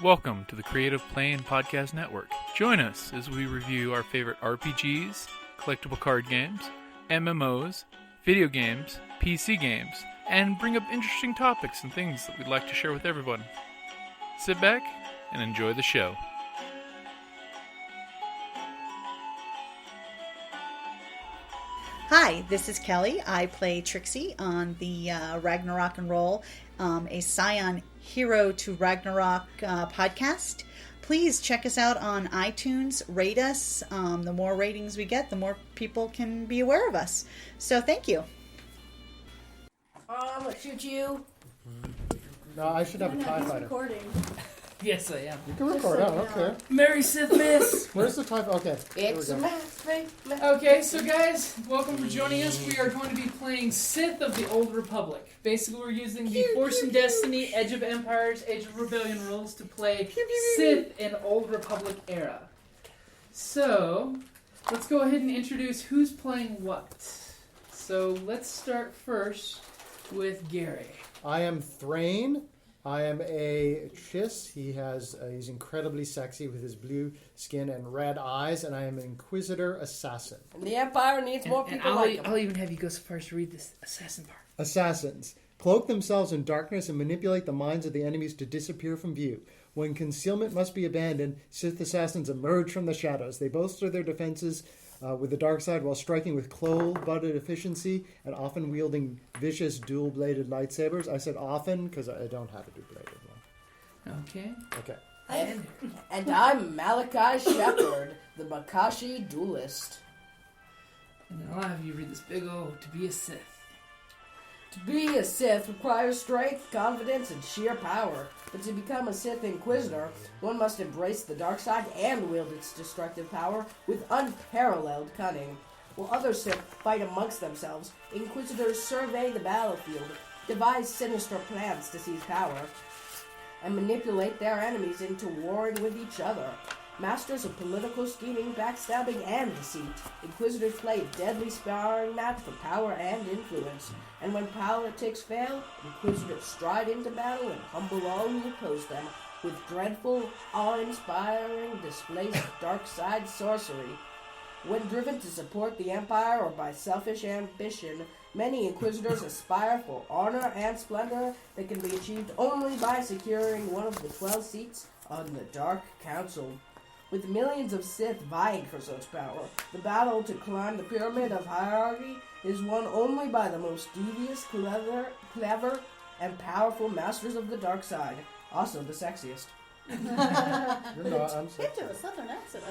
Welcome to the Creative Play and Podcast Network. Join us as we review our favorite RPGs, collectible card games, MMOs, video games, PC games, and bring up interesting topics and things that we'd like to share with everyone. Sit back and enjoy the show. Hi, this is Kellie. I play Trixie on the Ragnarok and Roll, a Scion Hero to Ragnarok podcast. Please check us out on iTunes, rate us. The more ratings we get, the more people can be aware of us. So thank you. I'm gonna shoot you. No, I should have a TIE fighter. Recording. Yes, I am. You can record out, okay. Merry Sith-mas! Where's the TIE? Okay. It's a math. Okay, so guys, welcome for joining us. We are going to be playing Sith of the Old Republic. Basically, we're using the Force and Destiny, Edge of Empires, Age of Rebellion rules to play Sith in Old Republic era. So, let's go ahead and introduce who's playing what. So, let's start first with Gary. I am Thrain. I am a Chiss. He's incredibly sexy with his blue skin and red eyes, and I am an Inquisitor Assassin. And the Empire needs more people like him. I'll even have you go so far as to read this assassin part. Assassins cloak themselves in darkness and manipulate the minds of the enemies to disappear from view. When concealment must be abandoned, Sith assassins emerge from the shadows. They bolster their defenses with the dark side while striking with cold-blooded efficiency and often wielding vicious dual-bladed lightsabers. I said often because I don't have a dual-bladed one. Okay. Okay. And I'm Maliki Shepard, the Makashi duelist. And then I'll have you read this big O, to be a Sith. To be a Sith requires strength, confidence, and sheer power. But to become a Sith Inquisitor, one must embrace the dark side and wield its destructive power with unparalleled cunning. While other Sith fight amongst themselves, Inquisitors survey the battlefield, devise sinister plans to seize power, and manipulate their enemies into warring with each other. Masters of political scheming, backstabbing, and deceit, Inquisitors play a deadly sparring match for power and influence. And when politics fail, Inquisitors stride into battle and humble all who oppose them with dreadful, awe-inspiring displays of dark side sorcery. When driven to support the Empire or by selfish ambition, many Inquisitors aspire for honor and splendor that can be achieved only by securing one of the 12 seats on the Dark Council. With millions of Sith vying for such power, the battle to climb the pyramid of hierarchy is won only by the most devious, clever, and powerful masters of the dark side. Also the sexiest. You're not, I'm sorry. Into a southern accent.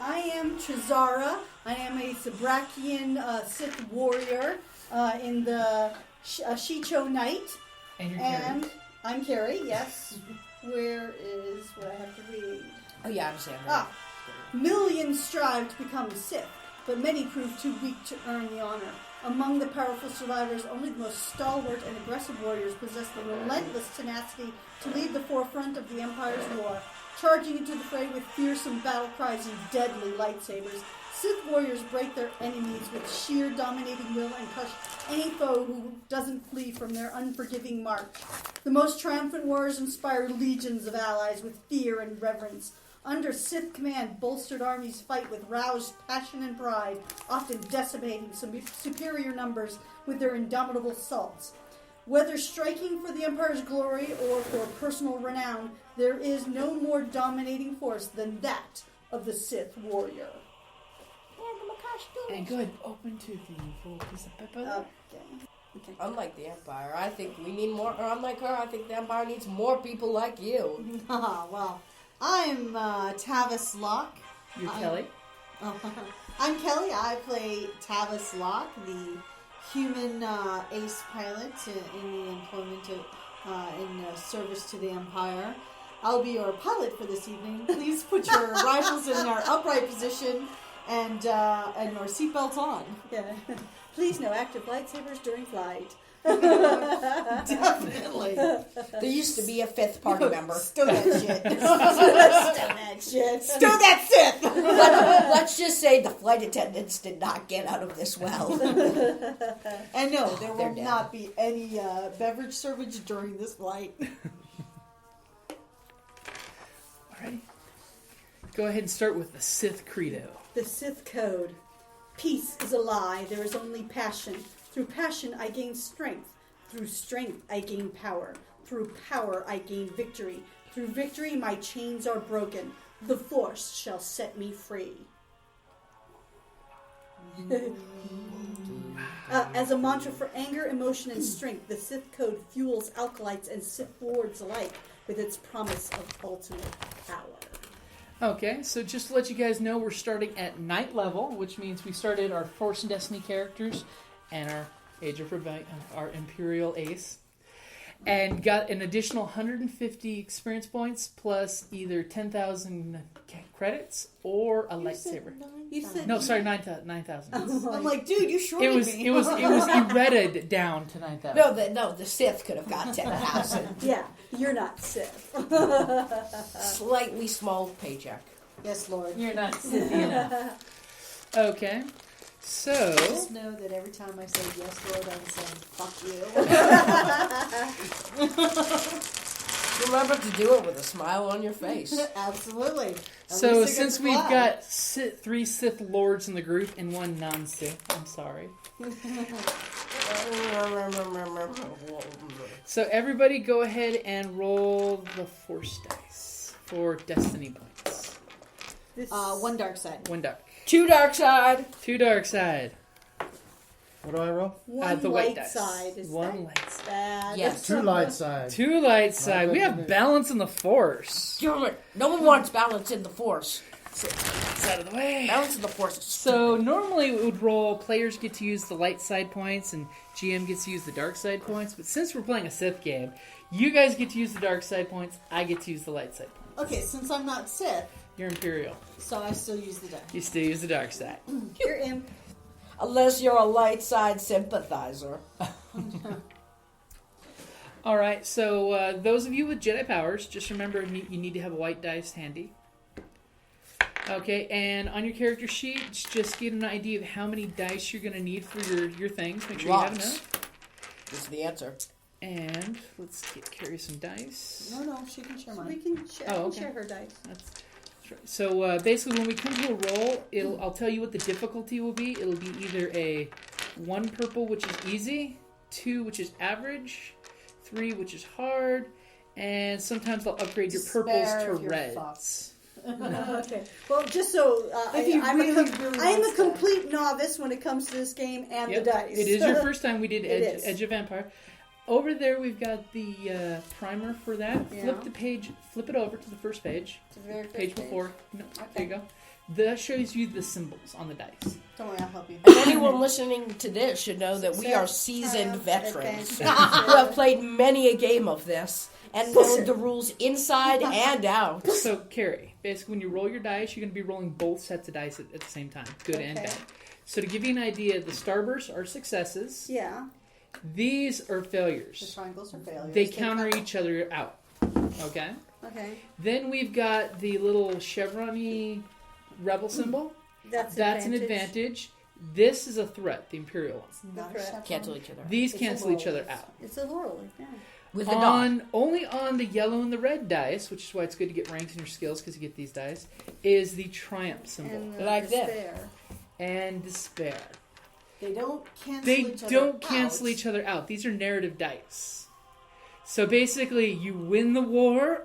I am Trizara. I am a Sabrakian Sith warrior in the Shicho Knight. And you're And Kerrie. I'm Kerrie, yes. Where is what I have to read? Oh yeah, I'm Zander. Millions strive to become a Sith, but many prove too weak to earn the honor. Among the powerful survivors, only the most stalwart and aggressive warriors possess the relentless tenacity to lead the forefront of the Empire's war, charging into the fray with fearsome battle cries and deadly lightsabers. Sith warriors break their enemies with sheer dominating will and crush any foe who doesn't flee from their unforgiving march. The most triumphant warriors inspire legions of allies with fear and reverence. Under Sith command, bolstered armies fight with roused passion and pride, often decimating some superior numbers with their indomitable assaults. Whether striking for the Empire's glory or for personal renown, there is no more dominating force than that of the Sith warrior. And go ahead, open to the full piece of pepper. Okay. Unlike the Empire, I think we need more, or unlike her, I think the Empire needs more people like you. Well, I'm Tavis Locke. You're Kellie. I'm Kellie. I play Tavis Locke, the human ace pilot in the employment of, in service to the Empire. I'll be your pilot for this evening. Please put your rifles in our upright position and your seatbelts on. Yeah. Please no active lightsabers during flight. Definitely. There used to be a fifth party member. Stow that shit. Stow that shit. Stow that Sith. Let's just say the flight attendants did not get out of this well. And no, there will dead. not be any beverage service during this flight. go ahead and start with the Sith Credo. The Sith Code. Peace is a lie. There is only passion. Through passion, I gain strength. Through strength, I gain power. Through power, I gain victory. Through victory, my chains are broken. The Force shall set me free. As a mantra for anger, emotion, and strength, the Sith Code fuels alkalites and Sith lords alike with its promise of ultimate power. Okay, so just to let you guys know, we're starting at night level, which means we started our Force and Destiny characters and our Age of Rebellion, our Imperial Ace, and got an additional 150 experience points plus either 10,000 credits or a lightsaber. You said No, sorry, 9,000. I'm like, dude, you shorted It was me. you read it down to 9,000. No, the Sith could have got 10,000. Yeah, you're not Sith. Slightly small paycheck. Yes, Lord. You're not Sith enough. Okay, so Just know that every time I say yes, Lord, I'm saying fuck you. Remember to do it with a smile on your face. Absolutely. So since we've got 3 Sith Lords in the group and 1 non-Sith, I'm sorry. So everybody go ahead and roll the Force dice for Destiny points. One dark side. 1 dark. 2 dark side. 2 dark side. What do I roll? One The light white dice. side. Is 1 light side. bad? Yes. 2 light side. 2 light side. We have goodness. balance in the Force. Damn it. No one wants balance in the Force. That's out of the way. Balance in the Force is So normally it would roll, players get to use the light side points and GM gets to use the dark side points, but since we're playing a Sith game, you guys get to use the dark side points, I get to use the light side points. Okay, since I'm not Sith, You're Imperial. so I still use the die. You still use the dark side. You're imp. Unless you're a light side sympathizer. Alright, so those of you with Jedi powers, just remember you need to have a white dice handy. Okay, and on your character sheet, just get an idea of how many dice you're going to need for your things. Make sure you have Lots. enough. Is the answer. And let's carry some dice. No, she can share We mine. can share, Oh, I can okay. share her dice. That's right. So basically, when we come to a roll, I'll tell you what the difficulty will be. It'll be either a 1 purple, which is easy, 2, which is average, 3, which is hard, and sometimes they'll upgrade your purples Despair to if you're reds. Okay. Well, just so If you I'm really, a really I am a want to. complete novice when it comes to this game and Yep. the dice. It is your first time. We did It is. Edge of Empire. Over there, we've got the primer for that. Yeah. Flip the page. Flip it over to the first page. It's a very first Page before. No, there you go. That shows you the symbols on the dice. Don't worry, I'll help you. And anyone listening to this should know that we are seasoned veterans who have played many a game of this and know the rules inside and out. So, Kerrie, basically when you roll your dice, you're going to be rolling both sets of dice at the same time, good and Okay. bad. So to give you an idea, the starbursts are successes. Yeah. These are The failures. triangles are failures. They counter each other out. Okay? Okay. Then we've got the little chevron-y rebel symbol. That's an advantage. This is a threat, the Imperial one. Not a Correct. chevron. Cancel each other. These It's a cancel each roll. other out. It's a laurel. Yeah. With a dot. Only on the yellow and the red dice, which is why it's good to get ranks in your skills because you get these dice, is the triumph symbol And Like that. despair. and despair. They don't cancel They each other don't cancel out. each other out. These are narrative dice. So basically, you win the war,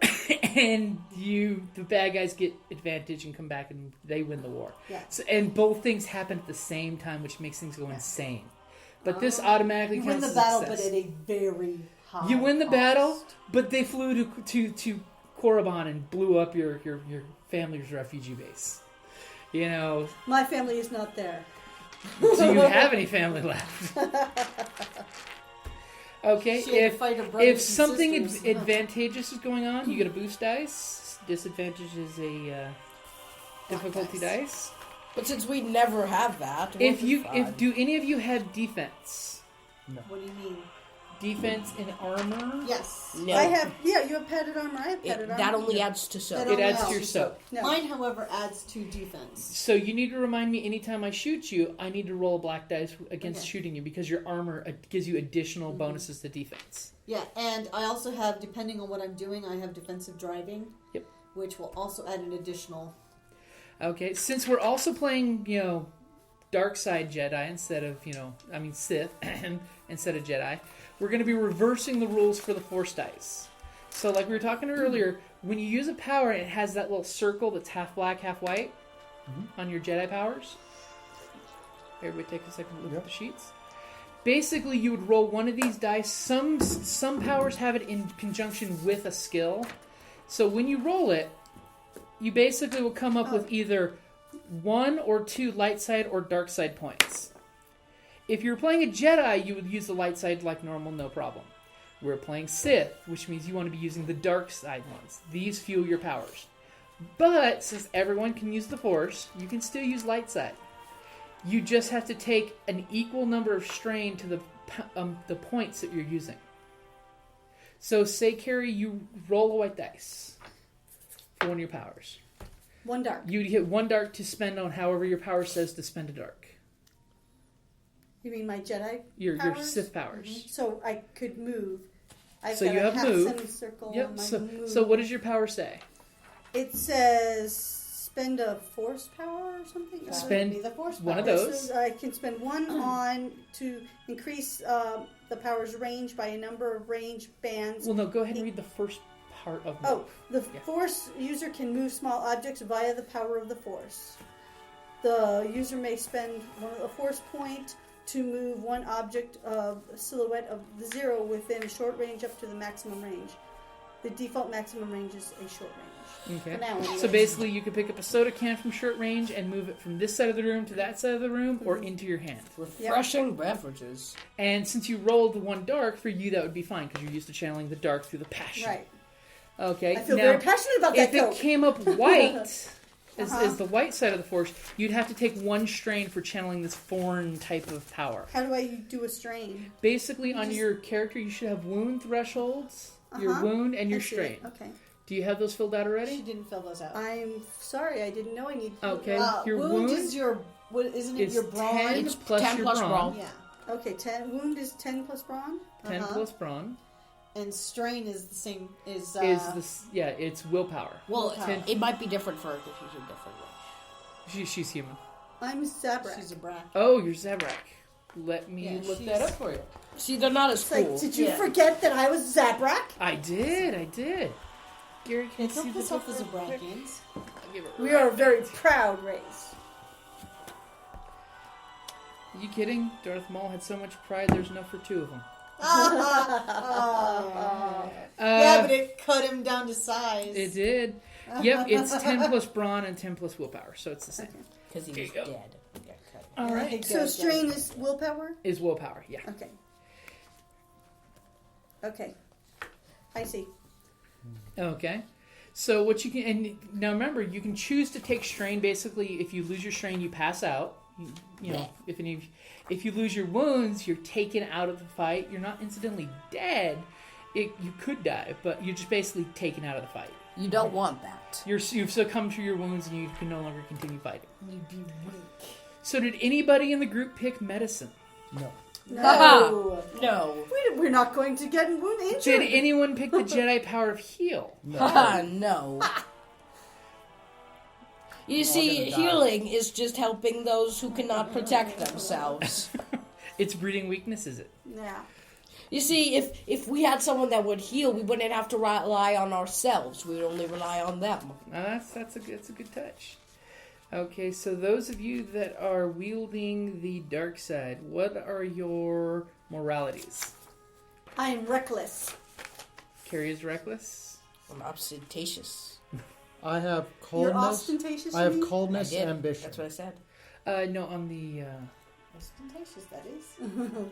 and the bad guys get advantage and come back, and they win the war. Yeah. So, and both things happen at the same time, which makes things go insane. But this automatically You counts win the as battle, success. but at a very high You win the cost. battle, but they flew to Korriban and blew up your family's refugee base. You know, My family is not there. do you have any family left? Okay, She had to fight her brothers if and something sisters. advantageous is going on, you get a boost dice. Disadvantage is a difficulty dice. But since we never have that, If we'll be fine. do any of you have defense? What do you mean? Defense in armor? Yes. No. I have. Yeah, you have padded armor. I have padded armor. that only adds to soap. That It only adds to helps. your soap. No. Mine, however, adds to defense. So you need to remind me anytime I shoot you, I need to roll a black dice against Okay. shooting you because your armor gives you additional bonuses to defense. Yeah, and I also have, depending on what I'm doing, I have defensive driving. Yep. Which will also add an additional Okay, since we're also playing, dark side Jedi instead of, Sith instead of Jedi, we're going to be reversing the rules for the Force dice. So like we were talking earlier, when you use a power, it has that little circle that's half black, half white on your Jedi powers. Everybody take a second to look at the sheets. Basically, you would roll one of these dice. Some powers have it in conjunction with a skill. So when you roll it, you basically will come up with either 1 or 2 light side or dark side points. If you're playing a Jedi, you would use the light side like normal, no problem. We're playing Sith, which means you want to be using the dark side ones. These fuel your powers. But since everyone can use the Force, you can still use light side. You just have to take an equal number of strain to the points that you're using. So say, Kerrie, you roll a white dice for one of your powers. 1 dark. You'd get 1 dark to spend on however your power says to spend a dark. You mean my Jedi Your powers? Sith powers. So I could move. I've So got you a have half move. semicircle. Yep. and I So, move. so what does your power say? It says spend a force power or something. Spend Be the force one of power. those. So I can spend 1 on to increase the power's range by a number of range bands. Well, no, go ahead and read the first part of move. Oh, the force user can move small objects via the power of the force. The user may spend a force point to move one object of a silhouette of the 0 within a short range up to the maximum range. The default maximum range is a short range. Okay. For now, anyways. So basically, you can pick up a soda can from short range and move it from this side of the room to that side of the room or into your hand. Refreshing beverages. And since you rolled the 1 dark, for you that would be fine because you're used to channeling the dark through the passion. Right. Okay. I feel now, very passionate about that if Coke. it came up white, as the white side of the Force, you'd have to take 1 strain for channeling this foreign type of power. How do I do a strain? Basically, on your character, you should have wound thresholds, your wound, and your I see strain. it. Okay. Do you have those filled out She already? didn't fill those out. I'm sorry, I didn't know I need. Okay. Your wound is your. What isn't it? is Your brawn. 10 plus 10 your plus brawn. brawn. Yeah. Okay, 10. Wound is 10 plus brawn. 10 plus brawn And strain is the same. Is is it's willpower. Well, Willpower. it might be different for her because she's a different race. She's human. I'm Zabrak. She's a brat. Oh, you're Zabrak. Let me Yeah, look she's- that up for you. See, they're not as It's like, cool. did you Yeah. forget that I was Zabrak? I did. Gary, can Yeah, you see don't the piss off the book real quick? Zabrakians. I'll give it We right are a back very to you. proud race. Are you kidding? Darth Maul had so much pride, there's enough for 2 of them. Yeah, but it cut him down to size. It did. Yep, it's 10 plus brawn and 10 plus willpower, so it's the same. Because he There was you go. dead. Yeah, okay. All right. So strain is willpower? Is willpower, yeah. Okay. Okay. I see. Okay. So what you can, and now remember, you can choose to take strain. Basically, if you lose your strain, you pass out. You know, if you lose your wounds, you're taken out of the fight. You're not incidentally dead. You could die, but you're just basically taken out of the fight. You don't want that. You've succumbed to your wounds, and you can no longer continue fighting. You'd be weak. So did anybody in the group pick medicine? No. No. No. We're not going to get wound injured. Did anyone pick the Jedi power of heal? No. You see, gonna die. healing is just helping those who cannot protect themselves. It's breeding weakness, is it? Yeah. You see, if we had someone that would heal, we wouldn't have to rely on ourselves. We would only rely on them. That's a good touch. Okay, so those of you that are wielding the dark side, what are your moralities? I am reckless. Kerrie is reckless. I'm ostentatious. I have You're coldness. ostentatious. I have you mean? coldness, I did. ambition. That's what I said. No, on the Ostentatious, that is.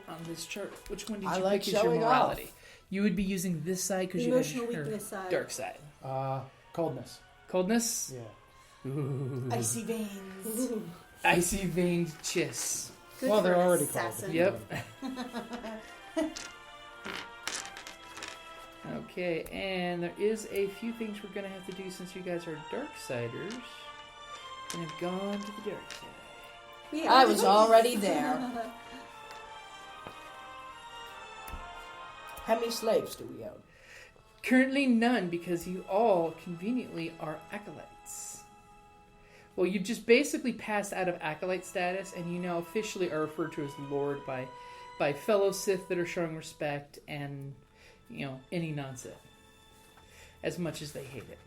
on this chart, which one did I you like pick as your showing morality? You would be using this side because you have Emotional your weakness side. dark side. Coldness. Coldness. Yeah. Ooh. Icy veins. Icy veined chiss. Good Well, for they're an already assassin. cold. Yep. Okay, and there is a few things we're gonna have to do since you guys are Darksiders and have gone to the dark side. Yeah, I was already there. How many slaves do we own? Currently none, because you all conveniently are acolytes. Well, you just basically passed out of acolyte status, and you now officially are referred to as Lord by fellow Sith that are showing respect, and any non-Sith, as much as they hate it.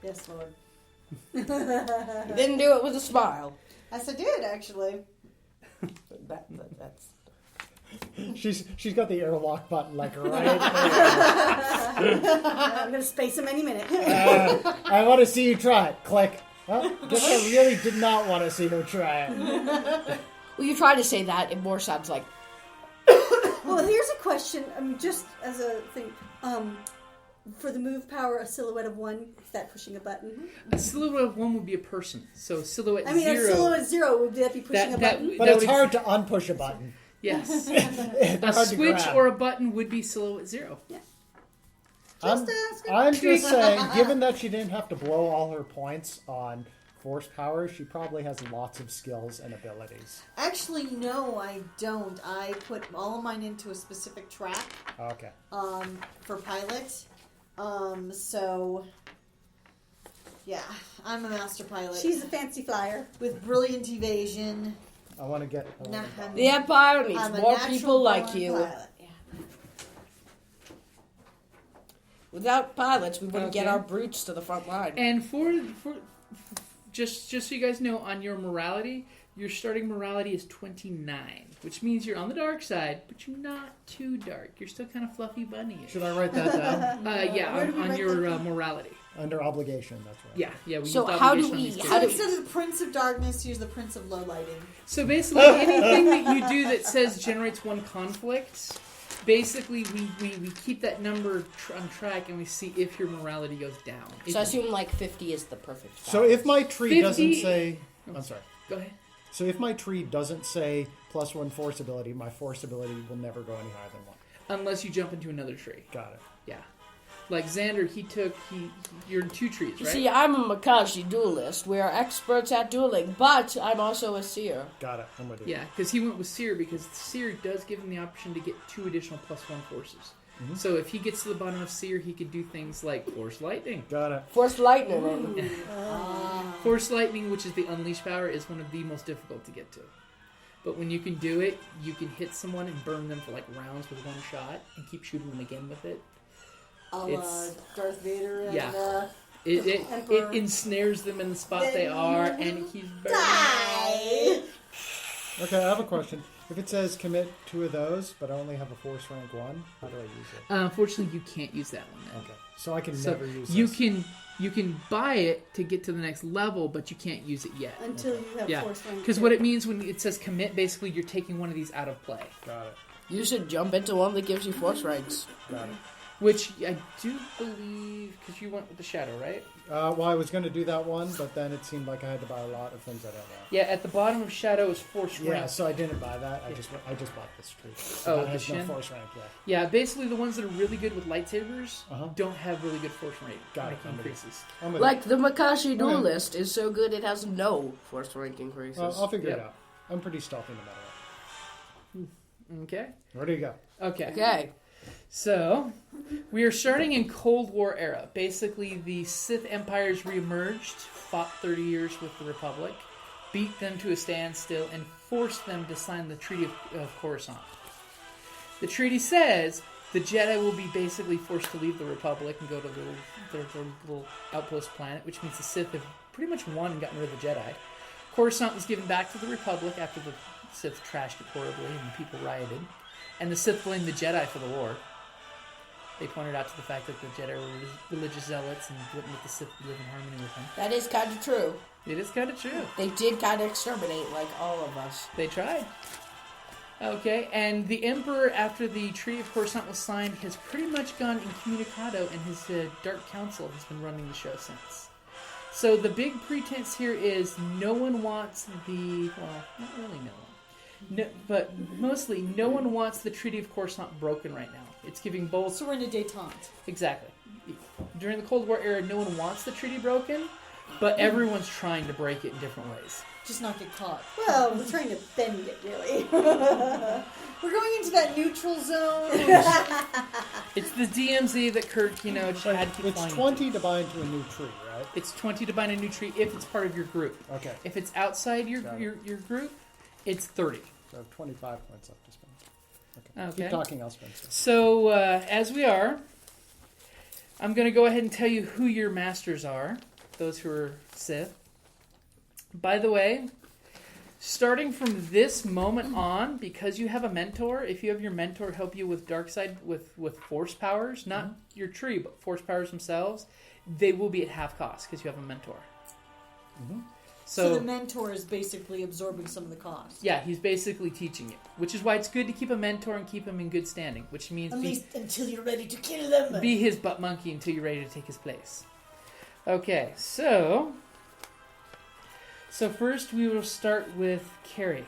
Yes, Lord. You didn't do it with a smile. Yes, I did, actually. That's... She's got the airlock button like right there. I'm going to space him any minute. I want to see you try it. Click. Well, guess I really did not want to see her try it. Well, you try to say that, it more sounds like... Well, here's a question. Just as a thing. For the move power, a silhouette of 1, is that pushing a button? A silhouette of 1 would be a person. So silhouette 0... a silhouette 0, would that be pushing a button? But it's hard to unpush a button. Yes. A A switch or a button would be silhouette 0. Yeah. I'm just saying, given that she didn't have to blow all her points on force power, she probably has lots of skills and abilities. Actually, no, I don't. I put all of mine into a specific track. Okay. For pilot. So, yeah, I'm a master pilot. She's a fancy flyer. With brilliant evasion. I want to get... The Empire needs I'm a more natural people like born you. pilot. Yeah. Without pilots, we wouldn't get our brutes to the front line. And for just so you guys know, on your morality, your starting morality is 29, which means you're on the dark side, but you're not too dark. You're still kind of fluffy bunny-ish. Should I write that down? Yeah, on your morality. Under obligation, that's right. Yeah. We So used how do obligation on we- these how So characters. instead of the Prince of Darkness, use the Prince of Low Lighting. So basically, anything that you do that says generates 1 conflict, basically we keep that number on track and we see if your morality goes down. So I assume like 50 is the perfect balance. So if my tree 50 doesn't say... I'm sorry. Go ahead. So if my tree doesn't say +1 force ability, my force ability will never go any higher than 1. Unless you jump into another tree. Got it. Yeah. Like Zander, you're in 2 trees, You right? see, I'm a Makashi duelist. We are experts at dueling, but I'm also a seer. Got it. I'm with you. Yeah, because he went with Seer, because Seer does give him the option to get 2 additional +1 forces. Mm-hmm. So if he gets to the bottom of Seer, he could do things like Force Lightning. Got it. Force lightning. Force Lightning, which is the Unleash power, is one of the most difficult to get to. But when you can do it, you can hit someone and burn them for like rounds with 1 shot and keep shooting them again with it. Darth Vader and Yeah. It Emperor. ensnares them in the spot they are, and he's burning. Die! Okay, I have a question. If it says commit 2 of those, but I only have a force rank 1, how do I use it? Unfortunately, you can't use that one now. Okay, so I can So never use you this. you can buy it to get to the next level, but you can't use it yet. Until you have Yeah, force rank. because what it means when it says commit, basically you're taking one of these out of play. Got it. You should jump into one that gives you force ranks. Got it. Which I do believe, because you went with the shadow, right? Well, I was going to do that one, but then it seemed like I had to buy a lot of things I don't want. Yeah, at the bottom of shadow is force rank. Yeah, so I didn't buy that. I just bought this tree. Oh, that the has no Shin? force rank. Yeah. Yeah, basically the ones that are really good with lightsabers Uh-huh. don't have really good force rank Got it. increases. I'm with Like the Makashi Okay. duelist is so good it has no force rank increases. it. I'll figure it Yep. out. I'm pretty stealthy no matter what. Okay. Where do you go? Okay. Okay. So, we are starting in Cold War era. Basically, the Sith Empires reemerged, fought 30 years with the Republic, beat them to a standstill, and forced them to sign the Treaty of Coruscant. The treaty says the Jedi will be basically forced to leave the Republic and go to their little outpost planet, which means the Sith have pretty much won and gotten rid of the Jedi. Coruscant was given back to the Republic after the Sith trashed it horribly and people rioted. And the Sith blamed the Jedi for the war. They pointed out to the fact that the Jedi were religious zealots and wouldn't let the Sith live in harmony with them. That is kind of true. It is kind of true. They did kind of exterminate like all of us. They tried. Okay, and the Emperor, after the Treaty of Coruscant was signed, has pretty much gone incommunicado, and his Dark Council has been running the show since. So the big pretense here is no one wants well, not really no one. No, but mostly, no one wants the Treaty of Coruscant broken right now. It's giving both... So we're in a détente. Exactly. During the Cold War era, no one wants the treaty broken, but everyone's trying to break it in different ways. Just not get caught. Well, we're trying to bend it, really. We're going into that neutral zone. It's the DMZ that Kirk, just had to keep It's flying 20 to bind to a new tree, right? It's 20 to bind a new tree if it's part of your group. Okay. If it's outside your Got it. your group, it's 30. So I have 25 points left to spend. Okay. Keep talking, I'll spend some. So, as we are, I'm going to go ahead and tell you who your masters are, those who are Sith. By the way, starting from this moment on, because you have a mentor, if you have your mentor help you with dark side, with force powers, not your tree, but force powers themselves, they will be at half cost because you have a mentor. Mm-hmm. So the mentor is basically absorbing some of the cost. Yeah, he's basically teaching you, which is why it's good to keep a mentor and keep him in good standing, which means At least until you're ready to kill them. be his butt monkey until you're ready to take his place. Okay, so first we will start with Kerrie.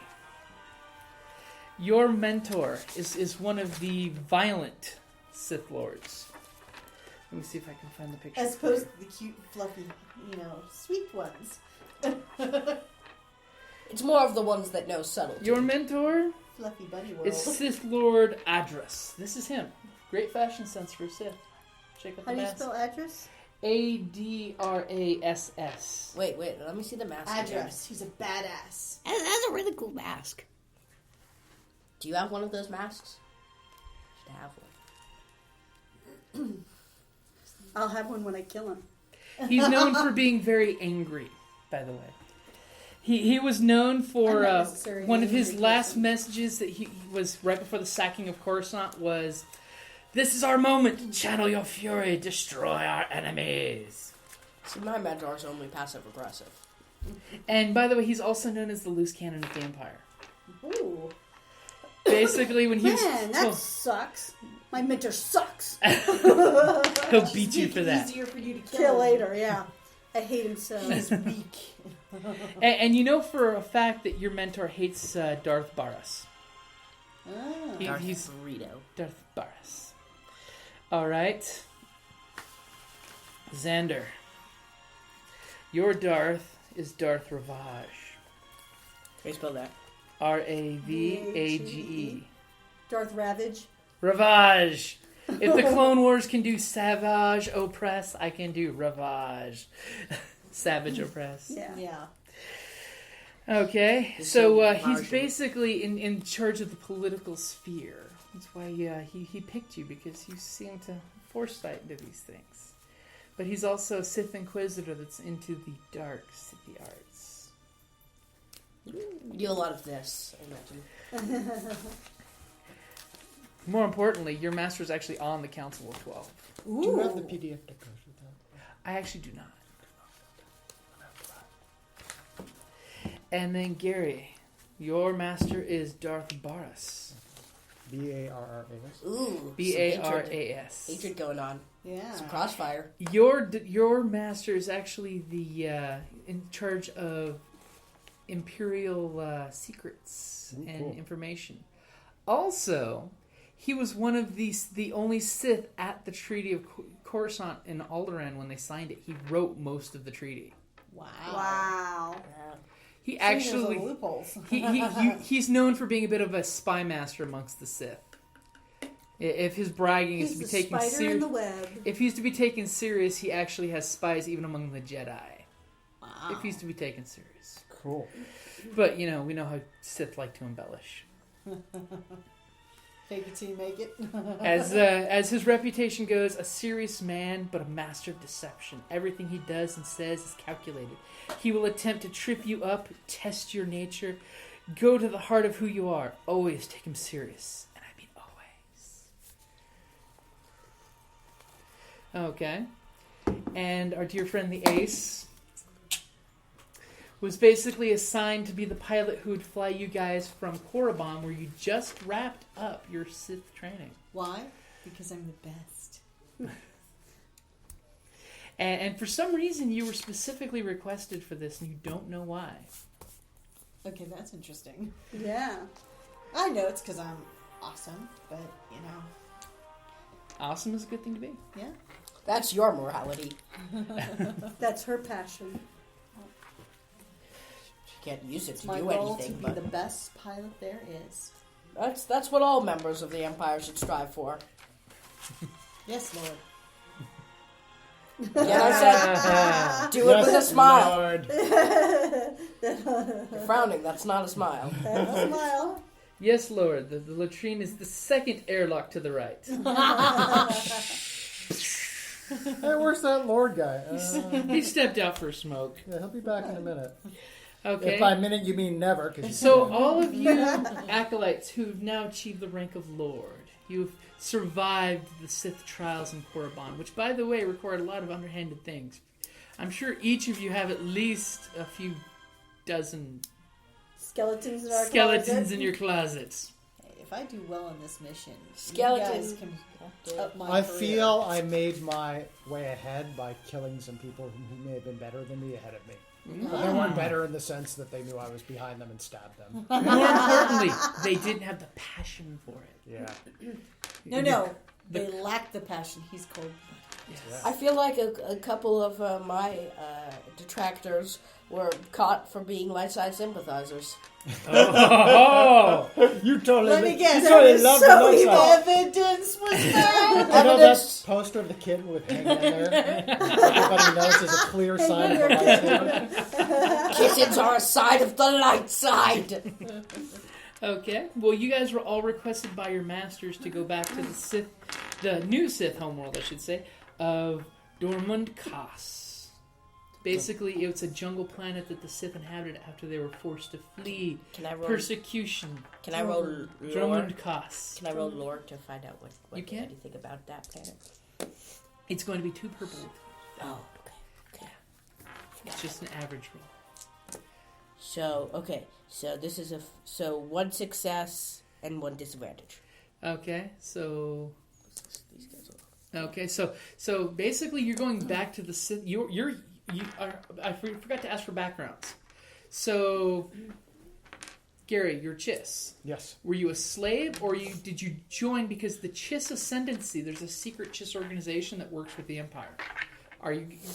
Your mentor is one of the violent Sith Lords. Let me see if I can find the picture. As opposed to the cute, fluffy, sweet ones. It's more of the ones that know subtlety. Your mentor Fluffy bunny world. is Sith Lord Adras. This is him. Great fashion sense for a Sith. Check out How the do you mask. spell address? Adrass. Wait, let me see the mask. Address. He's a badass. That's a really cool mask. Do you have one of those masks? Should have one. I'll have one when I kill him. He's known for being very angry, by the way. He was known for I'm not necessarily one of an his angry last person. messages that he was right before the sacking of Coruscant was, "This is our moment. Channel your fury. Destroy our enemies." See, my mentor's only passive aggressive. And by the way, he's also known as the loose cannon of the Empire. Ooh. Basically, when he's Man, that sucks. My mentor sucks. he'll beat you for that. Easier for you to kill later, yeah. I hate him so. He's weak. And you know for a fact that your mentor hates Darth Barras. Oh. He's Burrito. Darth Barras. All right, Zander. Your Darth is Darth Ravage. Can you spell that? Ravage. Darth Ravage. Ravage. If the Clone Wars can do savage oppress, I can do ravage. Savage oppress. Yeah. Okay, He's so so he's marginal. basically in charge of the political sphere. That's why he picked you, because you seem to foresight into these things. But he's also a Sith Inquisitor that's into the dark Sith arts. You do a lot of this, I imagine. More importantly, your master is actually on the Council of 12. Do you have the PDF that goes with that? I actually do not. And then Gary, your master is Darth Barras. Barras. Ooh. Barras. Hatred going on. Yeah. Some crossfire. Your master is actually the in charge of Imperial secrets Ooh, and cool. information. Also, he was one of the only Sith at the Treaty of Coruscant in Alderaan when they signed it. He wrote most of the treaty. Wow. Yeah. He There's actually little loopholes. he's known for being a bit of a spy master amongst the Sith. If his bragging is He's to be the taken spider in serious, the web. if he's to be taken serious, he actually has spies even among the Jedi. Wow. If he's to be taken serious. Cool. But, we know how Sith like to embellish. Fake it till you make it. As his reputation goes, a serious man, but a master of deception. Everything he does and says is calculated. He will attempt to trip you up, test your nature, go to the heart of who you are. Always take him serious. And I mean always. Okay. And our dear friend the Ace was basically assigned to be the pilot who would fly you guys from Korriban, where you just wrapped up your Sith training. Why? Because I'm the best. And for some reason, you were specifically requested for this, and you don't know why. Okay, that's interesting. Yeah. I know it's because I'm awesome, but, Awesome is a good thing to be. yeah. That's your morality. That's her passion. She can't use it It's to my do goal anything, to be but the best pilot there is. that's what all members of the Empire should strive for. Yes, Lord. Yeah, I said, do it with a smile. Lord. You're frowning. That's not a smile. That's a smile. Yes, Lord. The latrine is the second airlock to the right. Hey, where's that Lord guy? He stepped out for a smoke. Yeah, he'll be back in a minute. Okay. If by minute you mean never. 'Cause So all of you acolytes who've now achieved the rank of Lord, you've survived the Sith trials in Korriban, which, by the way, required a lot of underhanded things. I'm sure each of you have at least a few dozen Skeletons in our skeletons closet. in your closets. Hey, if I do well in this mission, Skeleton. you guys can up my I career. feel I made my way ahead by killing some people who may have been better than me ahead of me. But they weren't better in the sense that they knew I was behind them and stabbed them. More importantly, they didn't have the passion for it. Yeah. No. They lack the passion. He's cold. I feel like a couple of my detractors were caught for being light side sympathizers. Oh! You totally, Let me guess. you totally That love was so the evil. lifestyle. Evidence was found. You know that Evidence. poster of the kid with hanging in there? Everybody knows is a clear sign of a lightsaber. Kittens are a side of the light side. Okay. Well, you guys were all requested by your masters to go back to the new Sith homeworld, I should say, of Dormund Kas. Basically, it's a jungle planet that the Sith inhabited after they were forced to flee Can I roll? persecution. Can I roll lore? Dormund Kas. Can I roll lore to find out what You can. anything about that planet? It's going to be 2 purple. Oh, okay. It's just an average roll. So this is so 1 success and 1 disadvantage. Okay, so These guys are... so basically, you're going back to the Sith. I forgot to ask for backgrounds. So, Gary, you're Chiss. Yes. Were you a slave, or did you join because the Chiss Ascendancy? There's a secret Chiss organization that works with the Empire.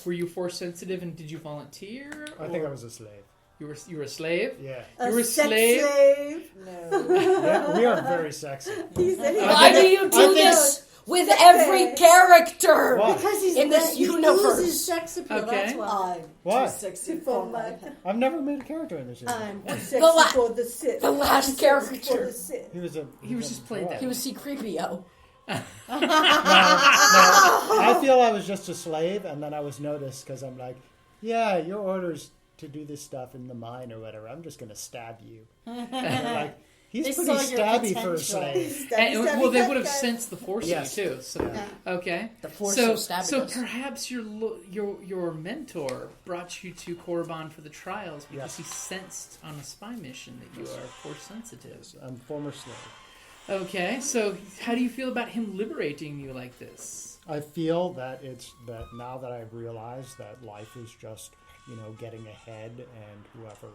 Were you force sensitive, and did you volunteer? I think I was a slave. You were a slave. Yeah. You were a sex slave? No. Yeah, we are very sexy. Why do you do this with every character Why? Because he's in this he universe? oozes sex appeal. Okay. That's why. I'm Why? too sexy For for my- my... I've never made a character in this universe. I'm too sexy la- for the Sith. the last I'm too sexy character. for the Sith. He was just playing that. He was C-3PO. No, I feel I was just a slave, and then I was noticed because I'm like, yeah, your orders to do this stuff in the mine or whatever. I'm just going to stab you. And they're like, he's They pretty saw your stabby for a potential. slave. Well, they would have sensed the force Yes. in you too. So, okay. The force so, of stabbing so us. perhaps your mentor brought you to Korriban for the trials because Yes. he sensed on a spy mission that you are force sensitive. I'm a former slave. Okay, so how do you feel about him liberating you like this? I feel that now that I've realized that life is just, getting ahead, and whoever,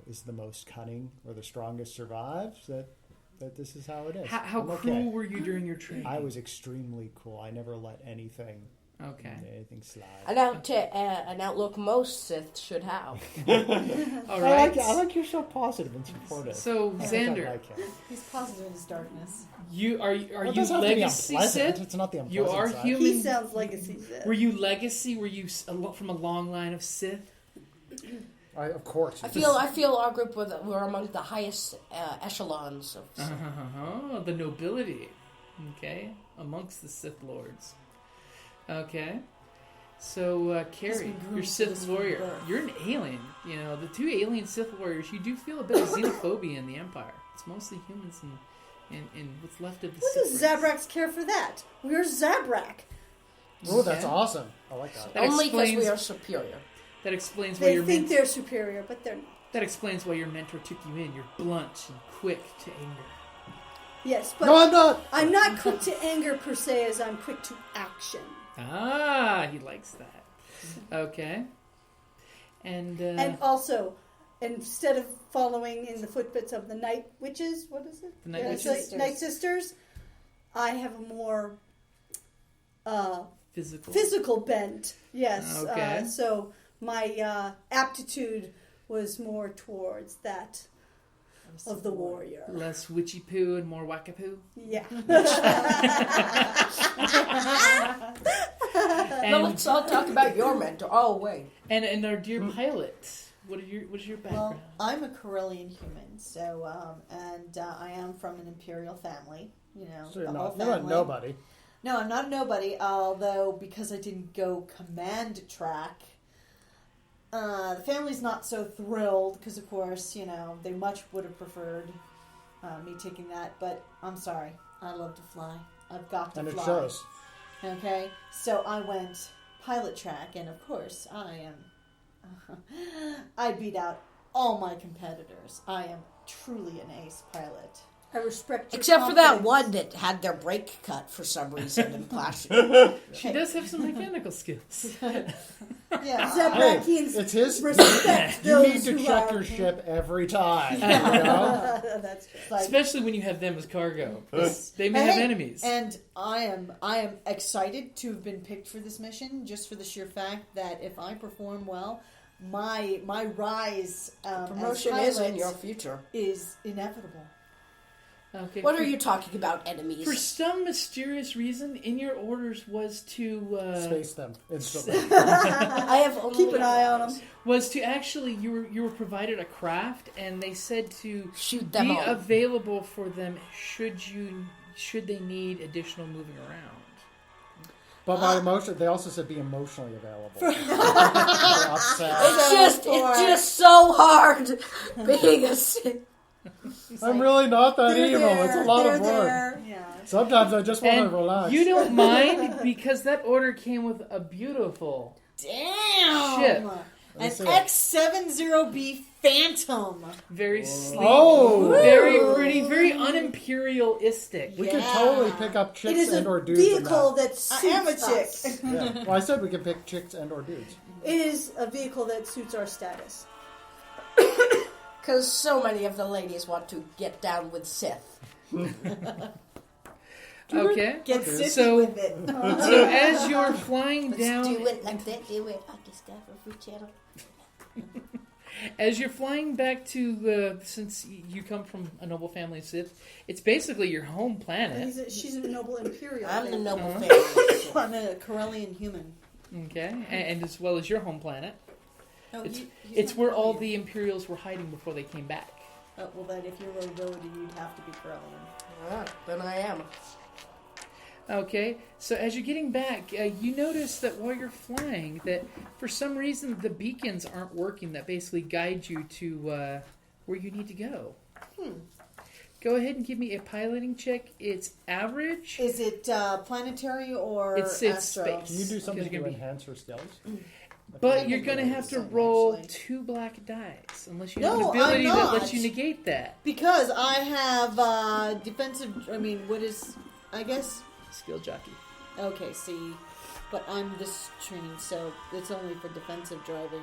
is the most cunning or the strongest survives, that this is how it is. How I'm cruel okay. were you during your training? I was extremely cool. I never let anything slide. An outlook most Sith should have. All right. I like you're so positive and supportive. So I think I Zander, like it. He's positive in his darkness. are Well, it you doesn't have to be legacy unpleasant. Sith? It's not the unpleasant You are side. human. He sounds like a Sith. Were you legacy? Were you from a long line of Sith? Of course. I feel our group were among the highest echelons of Sith. The nobility. Okay, amongst the Sith lords. Okay. So, Kerrie, you're Sith warrior. You're an alien. The 2 alien Sith warriors, you do feel a bit of xenophobia in the Empire. It's mostly humans and what's left of the What Sith does race. Zabraks care for that? We're Zabrak. Oh, that's Okay. awesome. I like that. That Only because we explains- are superior. That explains why They your think they're superior, but they're not. That explains why your mentor took you in. You're blunt and quick to anger. Yes, but No, I'm not. I'm not quick to anger per se as I'm quick to action. Ah, he likes that. Okay. And Also, instead of following in the footsteps of the Night Witches, what is it? The Night it's Witches? like Night Sisters. I have a more physical bent. Yes. Okay. So my aptitude was more towards that of the warrior. Less witchy poo and more wackapoo. Yeah. Now let's all talk about your mentor. Oh, wait. And our dear pilot, what is your background? Well, I'm a Corellian human, so I am from an imperial family. You know, So the you're whole not family. nobody. No, I'm not a nobody. Although because I didn't go command track, the family's not so thrilled because, of course, you know they much would have preferred me taking that. But I'm sorry, I love to fly. I've got to And it fly. shows. Okay, so I went pilot track, and of course, I beat out all my competitors. I am truly an ace pilot. I respect your Except for that confidence. one that had their brake cut for some reason and flashed. She does have some mechanical skills. Yeah, Zebrakians It's his. respect You those need to who check are- your ship every time. You know? that's like, Especially when you have them as cargo. 'Cause they may have Hey, enemies. And I am excited to have been picked for this mission, just for the sheer fact that if I perform well, my rise Promotion as is in pilot your future. is inevitable. Okay. What are you talking about, enemies? For some mysterious reason, in your orders was to Space them instantly. I have only Keep an eye on them. was to actually you were provided a craft, and they said to shoot them be all. available for them should they need additional moving around. But by emotion, they also said be emotionally available. They're upset. It's just so hard being a Sith. I'm really not that They're evil. there, It's a lot they're of work. there. Yeah. Sometimes I just want to And relax. you don't mind because that order came with a beautiful Damn. ship. An see it. X70B Phantom. Very sleek, Oh! very pretty, very unimperialistic. We could totally pick up It chicks is and a or dudes. in vehicle that. that I suits am a chick. us. Yeah. Well, I said we could pick chicks and or dudes. It is a vehicle that suits our status. Because so many of the ladies want to get down with Sith. Okay. Get Okay. sissy So- with it. So as you're flying down, it like that. Do it like this guy from Food Channel. as you're flying back to since you come from a noble family of Sith, it's basically your home planet. She's a noble imperial. I'm the thing. noble Uh-huh. family. I'm a Corellian human. Okay, and as well as your home planet. No, It's, he's it's not where all Corellian. the Imperials were hiding before they came back. Well, then, if you're nobility, you'd have to be Corellian. Ah, then I am. Okay, so as you're getting back, you notice that while you're flying, that for some reason the beacons aren't working that basically guide you to where you need to go. Go ahead and give me a piloting check. It's average. Is it planetary or It's astro? space. Can you do something you're to gonna be- enhance her skills? But you're going to have to roll actually. 2 black dice, unless you No, have an ability I'm that not. lets you negate that. Because I have defensive. I mean, what is? I guess. Skill jockey. Okay, see, but I'm this trained, so it's only for defensive driving.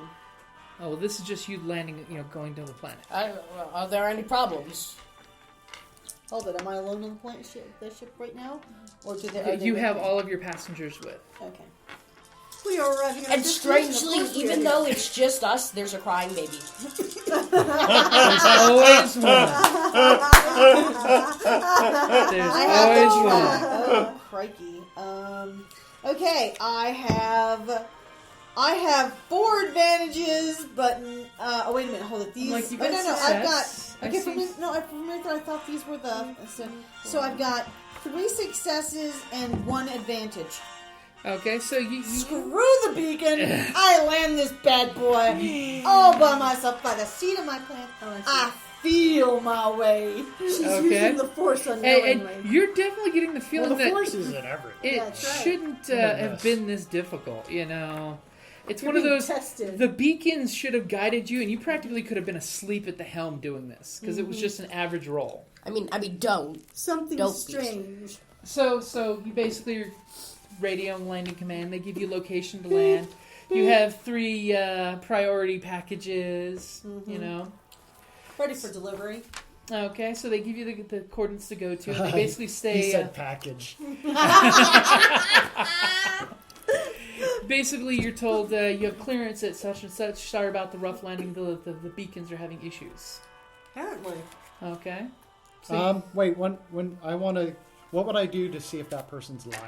Oh, well, this is just you landing, going to the planet. Are there any problems? Hold it. Am I alone on the ship right now, or do they? Are they You with have me? all of your passengers with. Okay. We are arriving at And a destination, of strangely, course we even are. though it's just us, there's a crying baby. There's always one. There's I have always the one. Oh, crikey. Okay, I have 4 advantages, but oh wait a minute, hold it. These. Like, you oh, got no, I've got. success. Okay, I for a see. minute, no, for a minute I thought these were the. So I've got 3 successes and 1 advantage. Okay, so you Screw the beacon! I land this bad boy all by myself by the seat of my pants. I feel my way. She's Okay. using the force and unknowingly. you're definitely getting the Well, feeling the that force is in everything. it Yeah, that's right. shouldn't have been this difficult. It's You're one of being those. tested. The beacons should have guided you, and you practically could have been asleep at the helm doing this because it was just an average roll. I mean, don't. Something Don't be strange. So you basically radio and landing command. They give you location to land. You have 3 priority packages. Ready for delivery. Okay, so they give you the coordinates to go to. And they basically He stay. said package. Basically, you're told you have clearance at such and such. Sorry about the rough landing. The beacons are having issues. Apparently. Okay. So Wait. When I want to, what would I do to see if that person's lying?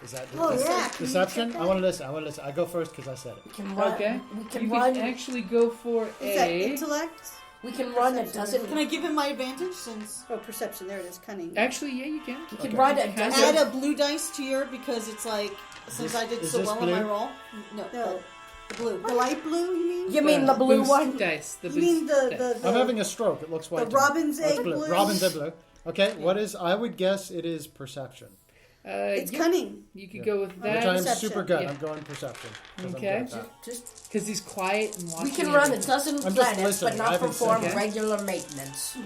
Is that deception? I want to listen. I go first because I said it. We can run. okay. We can You run. can actually go for Is that a. intellect? We can run a dozen. Can I give him my advantage since Oh, perception. There it is. Cunning. Actually, yeah, you can. We can run a Okay. dozen. add a blue dice to your because it's like since I did Is so this well on my blue? roll. No, No. the blue. The light blue, you mean? You mean the blue boost one? dice. The You mean boost the, dice. the, I'm the, having a stroke. It looks white. the to me. robin's Oh, it's egg blue. blue? Robin's egg blue. Okay. What is? I would guess it is perception. It's yeah, cunning. You could go with Which that. I'm Perception. super good. Yeah. I'm going perception. 'cause I'm Okay. good at that. Just Because he's quiet and watching. we can run a everything. dozen just planets, but listening. I not haven't perform said- regular maintenance.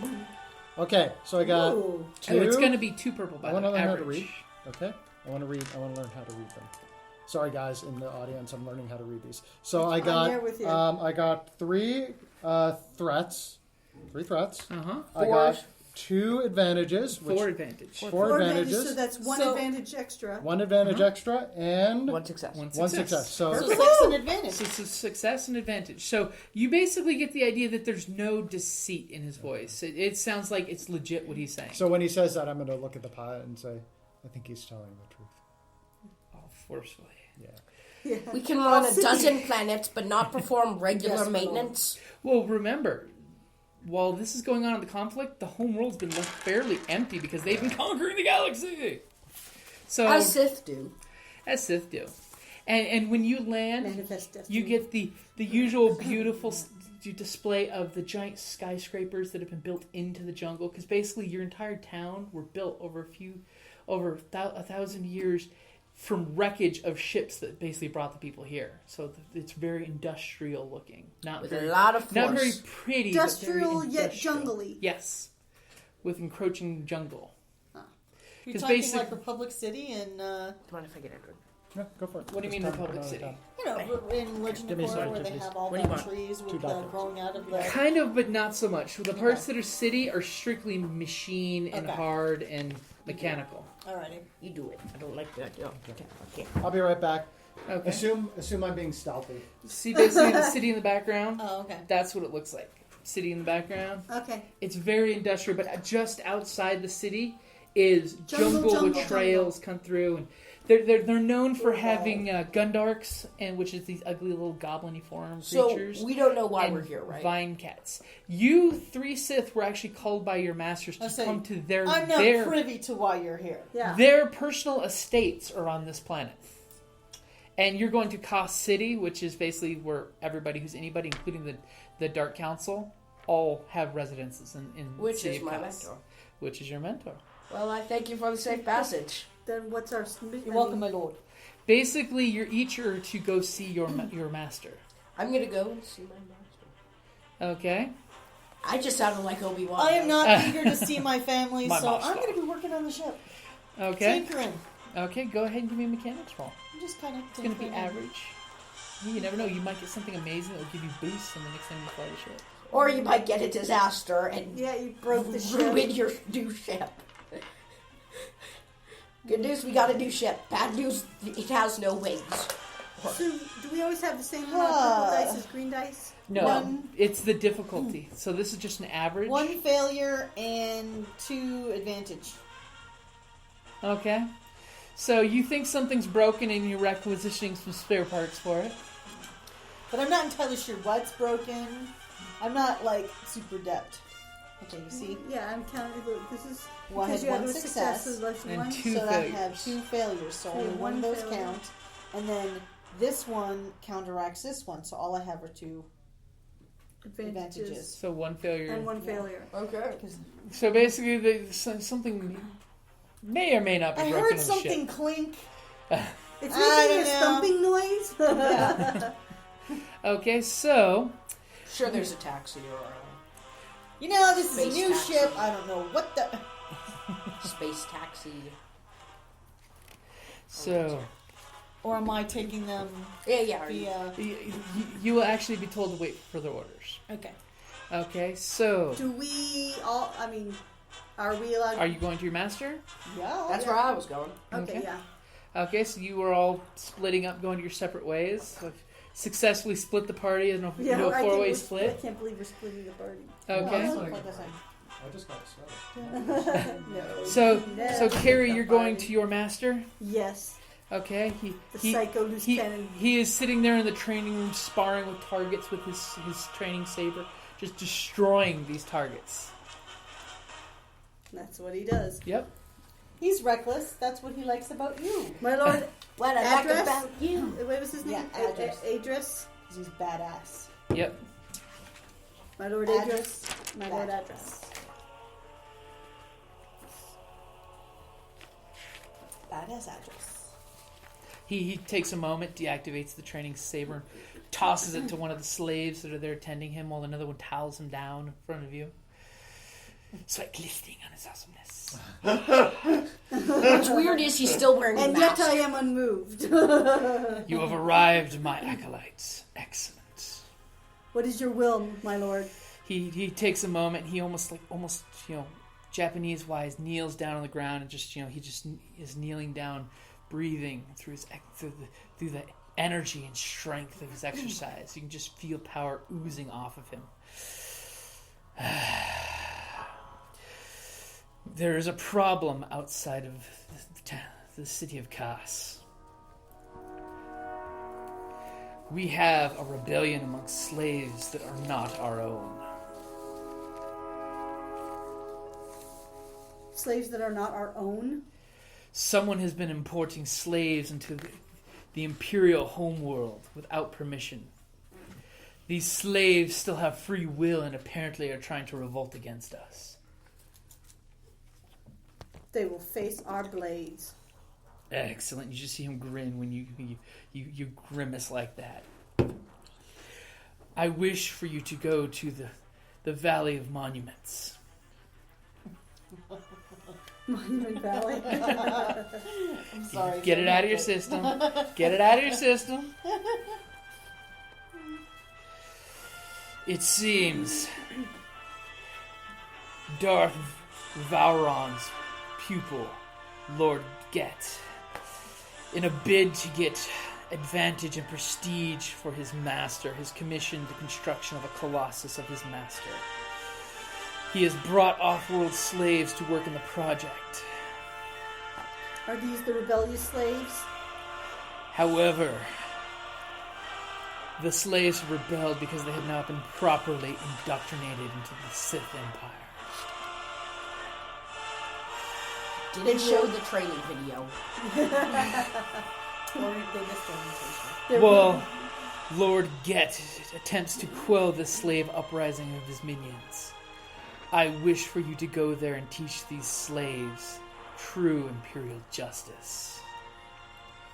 Okay. So I got Ooh. two. Oh, it's going to be 2 purple by I want to the learn how average. to read. Okay. I want to read. I want to learn how to read them. Sorry, guys, in the audience, I'm learning how to read these. So I got. there with you. I got three threats. 3 threats. Uh-huh. I got 2 advantages. Which, 4 advantage. 4 advantages. So that's one So- advantage extra. 1 advantage extra and One success. 1 1 success. success. So So 6 an advantage. So it's a success and advantage. So you basically get the idea that there's no deceit in his voice. It sounds like it's legit what he's saying. when he says that, I'm going to look at the pilot and say, I think he's telling the truth. All forcefully. Yeah. Yeah. We can run a dozen planets, but not perform regular Yes, maintenance. Well, remember, while this is going on in the conflict, the home world's been left fairly empty because they've been conquering the galaxy. So As Sith do. as Sith do. And when you land, Manifest destiny. you get the usual beautiful display of the giant skyscrapers that have been built into the jungle. Because basically, your entire town were built over a 1,000 years from wreckage of ships that basically brought the people here. So it's very industrial looking, not With very, a lot of force. not very pretty, Industrial but very yet industrial. jungly. Yes, with encroaching jungle. You're 'Cause talking basic- like Republic City and Come on, if I get it. Yeah, go for it. What do you Just mean tell me Republic another City? time. you know in Legend Give of me Korra some, where they please. have all What do you the want? trees with 2 dollars. growing out of the. Kind of, but not so much. The parts that are city are strictly machine and Okay. hard and mechanical. Alrighty. You do it. I don't like that. Okay. I'll be right back. Okay. Assume I'm being stealthy. See basically the city in the background? Oh, okay. That's what it looks like. City in the background. Okay. It's very industrial, but just outside the city is jungle, Jungle, with trails come through, and they're known for having gundarks, and which is these ugly little goblin-form So creatures. we don't know why and we're here, right? Vine cats. You 3 Sith were actually called by your masters to I say, come to their I'm not their privy to why you're here. Yeah. Their personal estates are on this planet. And you're going to Kos City, which is basically where everybody who's anybody, including the Dark Council, all have residences in Which City is of my Kos. mentor. Which is your mentor. Well, I thank you for the safe passage. Then what's our? You're welcome, my lord. Basically, you're each are to go see your master. I'm gonna go and see my master. Okay? I just sounded like Obi-Wan. I am not eager to see my family, My so master. I'm going to be working on the ship. Okay? Tinkering. Okay, go ahead and give me a mechanics roll. I'm just kind of. It's going to be average. You never know. You might get something amazing that will give you boosts on the next time you fly the ship. Or you might get a disaster and Yeah, you broke the ship. ruin your new ship. Good news, we got a new ship. Bad news, it has no wings. So, do we always have the same amount of purple dice as green dice? No, One. it's the difficulty. So this is just an average. 1 failure and 2 advantage. Okay. So you think something's broken and you're requisitioning some spare parts for it. But I'm not entirely sure what's broken. I'm not, like, super adept. Okay, you see? Yeah, I'm counting. Look, this is Well, I because had you had 1 a success. success. So that's And one. 2 So I failures. have 2 failures, so So only one of one those failure. count. And then this one counteracts this one, so all I have are 2 advantages. So 1 failure. and one failure. Okay. So basically, something may or may not be I broken heard on the something ship. clink. It's I making a don't know. thumping noise. Yeah. Okay, so Sure, there's a taxi or You know, this is a Space new taxi. ship. I don't know what the. a space taxi. so Or am I taking them Yeah, are you? via. you will actually be told to wait for further orders. Okay. Okay, so Do we all? I mean, are we allowed? are you going to your master? Yeah. That's where I was going. Okay, Okay. yeah. Okay, so you were all splitting up, going to your separate ways. So successfully split the party in a Yeah, I 4-way I split. can't believe we're splitting the party. Okay. Well, like I said. I just got a sweater. No. So Never Kerrie, got you're going body. to your master. Yes. Okay. The psycho loose cannon. He is sitting there in the training room sparring with targets with his training saber, just destroying these targets. That's what he does. Yep. He's reckless. That's what he likes about you. My lord, What I like Address? about you. what was his name? Yeah, Address. Adris. 'Cause he's badass. Yep. My lord Address. Adris. My lord Address. Badass address. He takes a moment, deactivates the training saber, tosses it to one of the slaves that are there attending him, while another one towels him down in front of you. Sweat glistening on his awesomeness. What's weird is he's still wearing a And yet mask. I am unmoved. You have arrived, my acolytes. Excellent. What is your will, my lord? He takes a moment. He almost Japanese wise kneels down on the ground and just he just is kneeling down, breathing through through the energy and strength of his exercise. You can just feel power oozing off of him. There is a problem outside of the city of Kas. We have a rebellion amongst slaves that are not our own. Slaves that are not our own? Someone has been importing slaves into the imperial homeworld without permission. These slaves still have free will and apparently are trying to revolt against us. They will face our blades. Excellent. You just see him grin when you grimace like that. I wish for you to go to the Valley of Monuments. Monument Valley. I'm sorry. Get it out of your system. Get it out of your system. It seems Darth Vowron's pupil, Lord Get, in a bid to get advantage and prestige for his master, has commissioned the construction of a colossus of his master. He has brought off-world slaves to work in the project. Are these the rebellious slaves? However, the slaves rebelled because they had not been properly indoctrinated into the Sith Empire. Didn't show the training video. Or they missed orientation. Well, Lord Get attempts to quell the slave uprising of his minions. I wish for you to go there and teach these slaves true imperial justice.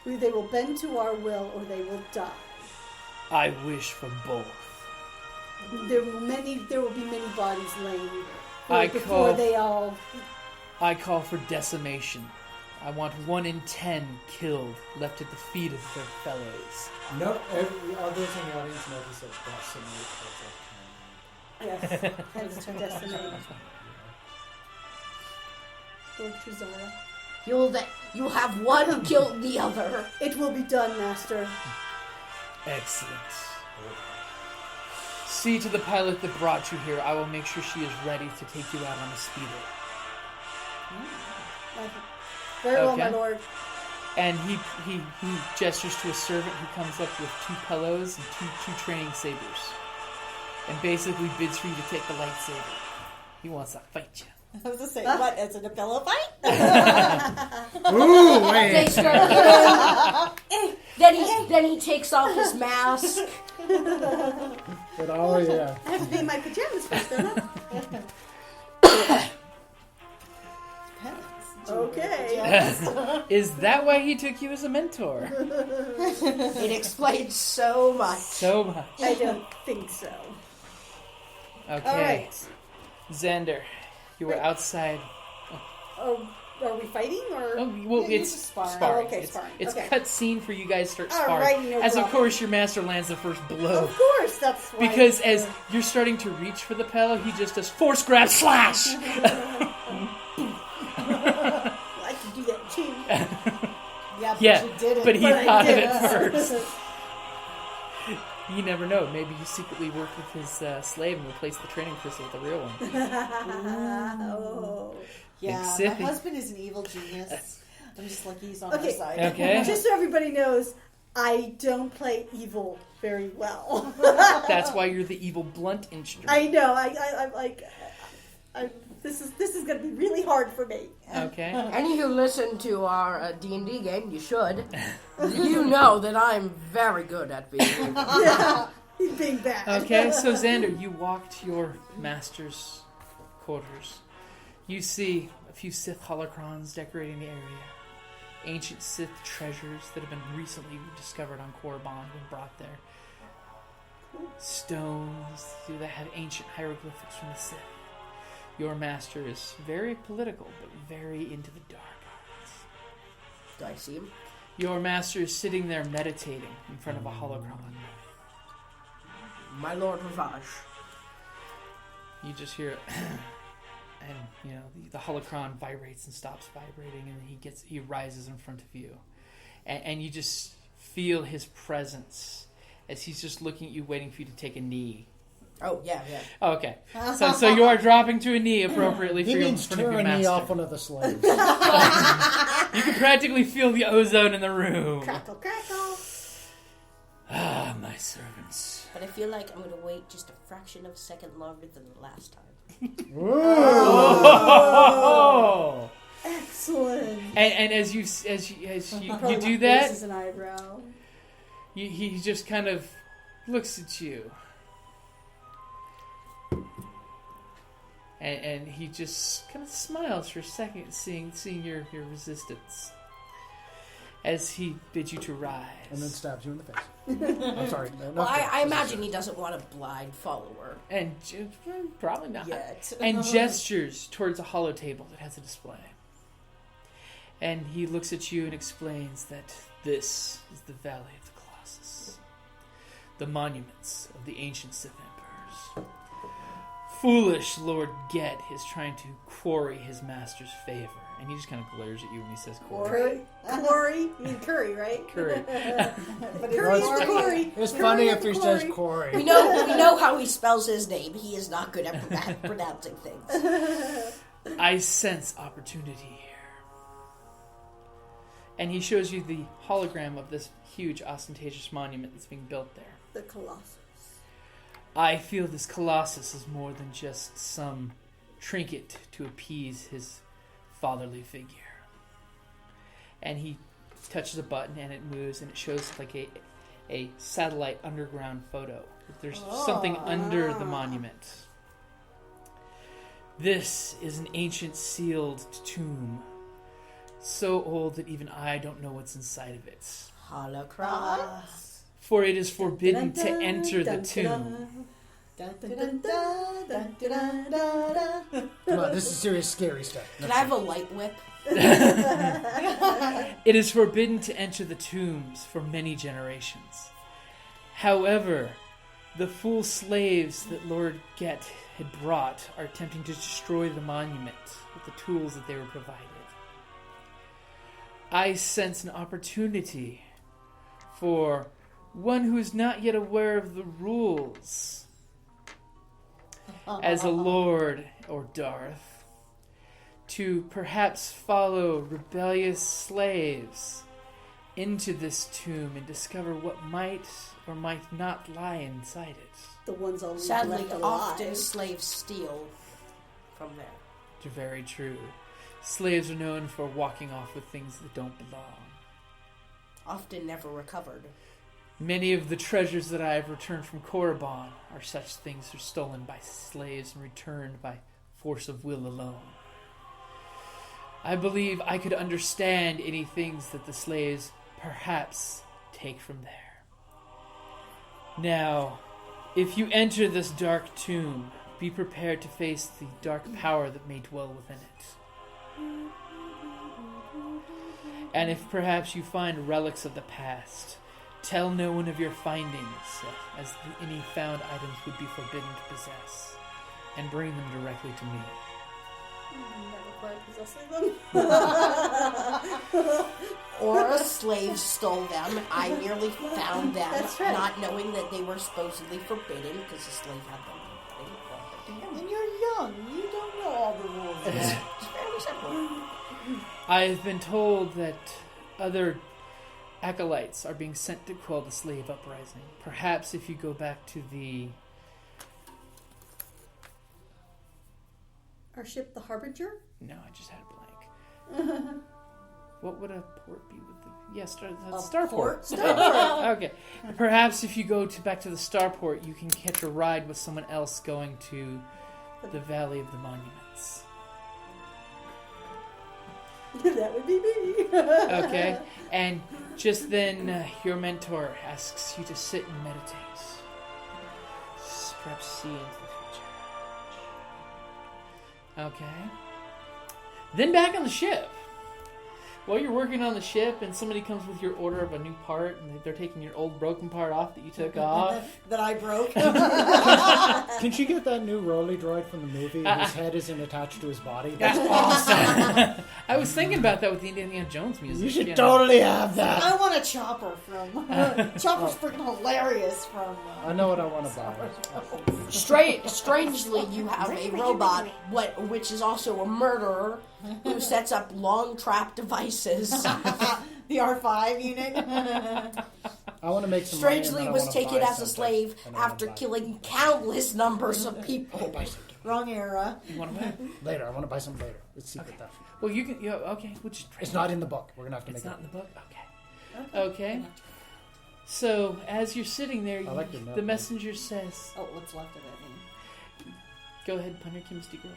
They will bend to our will or they will die. I wish for both. There will be many bodies laying I before call- they all. I call for decimation. I want 1 in 10 killed, left at the feet of their fellows. No, others in the audience know this as decimate. Yes, hence to decimate. Lord Trizara. You'll have one kill the other. It will be done, Master. Excellent. See to the pilot that brought you here. I will make sure she is ready to take you out on a speeder. Very well, Okay. my lord. And he gestures to a servant who comes up with 2 pillows and two training sabers. And basically bids for you to take the lightsaber. He wants to fight you. I was gonna say, what? Is it a pillow fight? Ooh, They wait. start then he takes off his mask. But oh yeah. I have to be in my pajamas first, don't I? Okay. Is that why he took you as a mentor? It explains so much. So much. I don't think so. Okay. All right. Xander, you were Right. outside. Oh, are we fighting or? Oh, well, Yeah, it's just sparring. sparring. Oh, okay, It's, sparring. it's Okay. cut scene for you guys to start All sparring. right, no as of problem. course your master lands the first blow. Of course, that's why. Because as you're starting to reach for the pillow, he just does force grab slash. I can do that too. Yeah, but Yeah, you did it. but he But I thought of did. it first. You never know. Maybe you secretly worked with his slave and replaced the training crystal with a real one. Oh. Yeah, my Sithy. husband is an evil genius. I'm just lucky he's on our Okay. side. Okay. Just so everybody knows, I don't play evil very well. That's why you're the evil blunt instrument. I know. I'm like, this is going to be really hard for me. Okay. Any who listen to our D&D game, you should. You know that I'm very good at being evil. Yeah, he's being bad. Okay, so Zander, you walk to your master's quarters. You see a few Sith holocrons decorating the area. Ancient Sith treasures that have been recently discovered on Korriban and brought there. Stones that have ancient hieroglyphics from the Sith. Your master is very political, but very into the dark arts. Do I see him? Your master is sitting there meditating in front of a holocron. My Lord Ravage. You just hear it, and the holocron vibrates and stops vibrating, and he rises in front of you, and you just feel his presence as he's just looking at you, waiting for you to take a knee. Oh, yeah. Okay, so you are dropping to a knee appropriately for He your, in means front of your tyranny master. off one of the slaves. You can practically feel the ozone in the room. Crackle, crackle. Ah, my servants. But I feel like I'm gonna wait just a fraction of a second longer than the last time. Oh! Excellent. And as you do that, This is an eyebrow. he just kind of looks at you. And he just kind of smiles for a second, seeing your resistance. As he bids you to rise. And then stabs you in the face. I'm sorry. Well, I imagine he doesn't want a blind follower. And probably not. Yet. And gestures towards a hollow table that has a display. And he looks at you and explains that this is the Valley of the Colossus. The monuments of the ancient Sith Emperors. Foolish Lord Get is trying to quarry his master's favor. And he just kind of glares at you when he says quarry. Corey? You mean Curry, right? Curry. But Curry's for Corey. It's funny if he says Corey. We know how he spells his name. He is not good at pronouncing things. I sense opportunity here. And he shows you the hologram of this huge, ostentatious monument that's being built there. The Colossus. I feel this Colossus is more than just some trinket to appease his fatherly figure. And he touches a button and it moves and it shows like a satellite underground photo. There's something under the monument. This is an ancient sealed tomb. So old that even I don't know what's inside of it. Holocron. For it is forbidden to enter the tomb. Come on, this is serious, scary stuff. Can I have a light whip? It is forbidden to enter the tombs for many generations. However, the fool slaves that Lord Get had brought are attempting to destroy the monument with the tools that they were provided. I sense an opportunity for one who is not yet aware of the rules as a lord or Darth to perhaps follow rebellious slaves into this tomb and discover what might or might not lie inside it. The ones only Sadly, left alive. often slaves steal from there. Very true. Slaves are known for walking off with things that don't belong. Often never recovered. Many of the treasures that I have returned from Korriban are such things are stolen by slaves and returned by force of will alone. I believe I could understand any things that the slaves perhaps take from there. Now, if you enter this dark tomb, be prepared to face the dark power that may dwell within it. And if perhaps you find relics of the past, tell no one of your findings, as any found items would be forbidden to possess, and bring them directly to me. Never quite possessing them. or a slave stole them. I merely found them, That's right. not knowing that they were supposedly forbidden because the slave had them. And you're young. You don't know all the rules. It's fairly simple. I've been told that other acolytes are being sent to quell the slave uprising. Perhaps if you go back to the... Our ship, the Harbinger? No, I just had a blank. What would a port be with the... Yeah, starport. Starport. Okay. Perhaps if you go back to the starport, you can catch a ride with someone else going to the Valley of the Monuments. That would be me. Okay? And just then, your mentor asks you to sit and meditate. Perhaps see into the future. Okay. Then back on the ship. While you're working on the ship and somebody comes with your order of a new part and they're taking your old broken part off that you took off. That I broke. Can she get that new Rolly droid from the movie? His head isn't attached to his body. That's awesome. I was thinking about that with the Indiana Jones music. You should know. totally have that. I want a Chopper from... Chopper's freaking hilarious from... I know what I want to buy. Strangely, you have a robot, which is also a murderer, who sets up long trap devices. The R5 unit. I want to make some Strangely, money and then I was wanna taken buy as a something. slave And I wanna after buy- killing countless numbers of people. Wrong era. You want to Later, I want to buy some later. It's secret stuff. Well, you can... okay, we'll just... It's not in the book. We're gonna have to It's make not it. in the book? Okay. So, as you're sitting there, I like your note. the messenger says... Oh, what's left of it? Go ahead, pun your chemistry girls.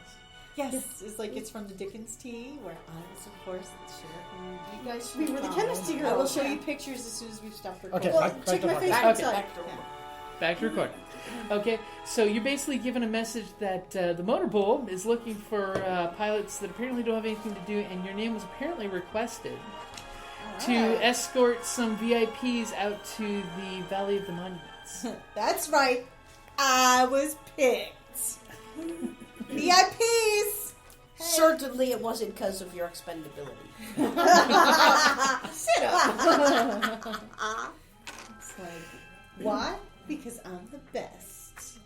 Yes, it's like it's from the Dickens tea, where I was, of course, the sheriff. You guys should We were the follow. chemistry I will girls, show yeah. you pictures as soon as we've stopped recording. Okay, Well, back check to my book. Facebook Back, site. back to Back to recording. Okay, so you're basically given a message that the motor bull is looking for pilots that apparently don't have anything to do, and your name was apparently requested to escort some VIPs out to the Valley of the Monuments. That's right. I was picked. VIPs! Certainly, it wasn't because of your expendability. Sit up. It's like, why? Because I'm the best.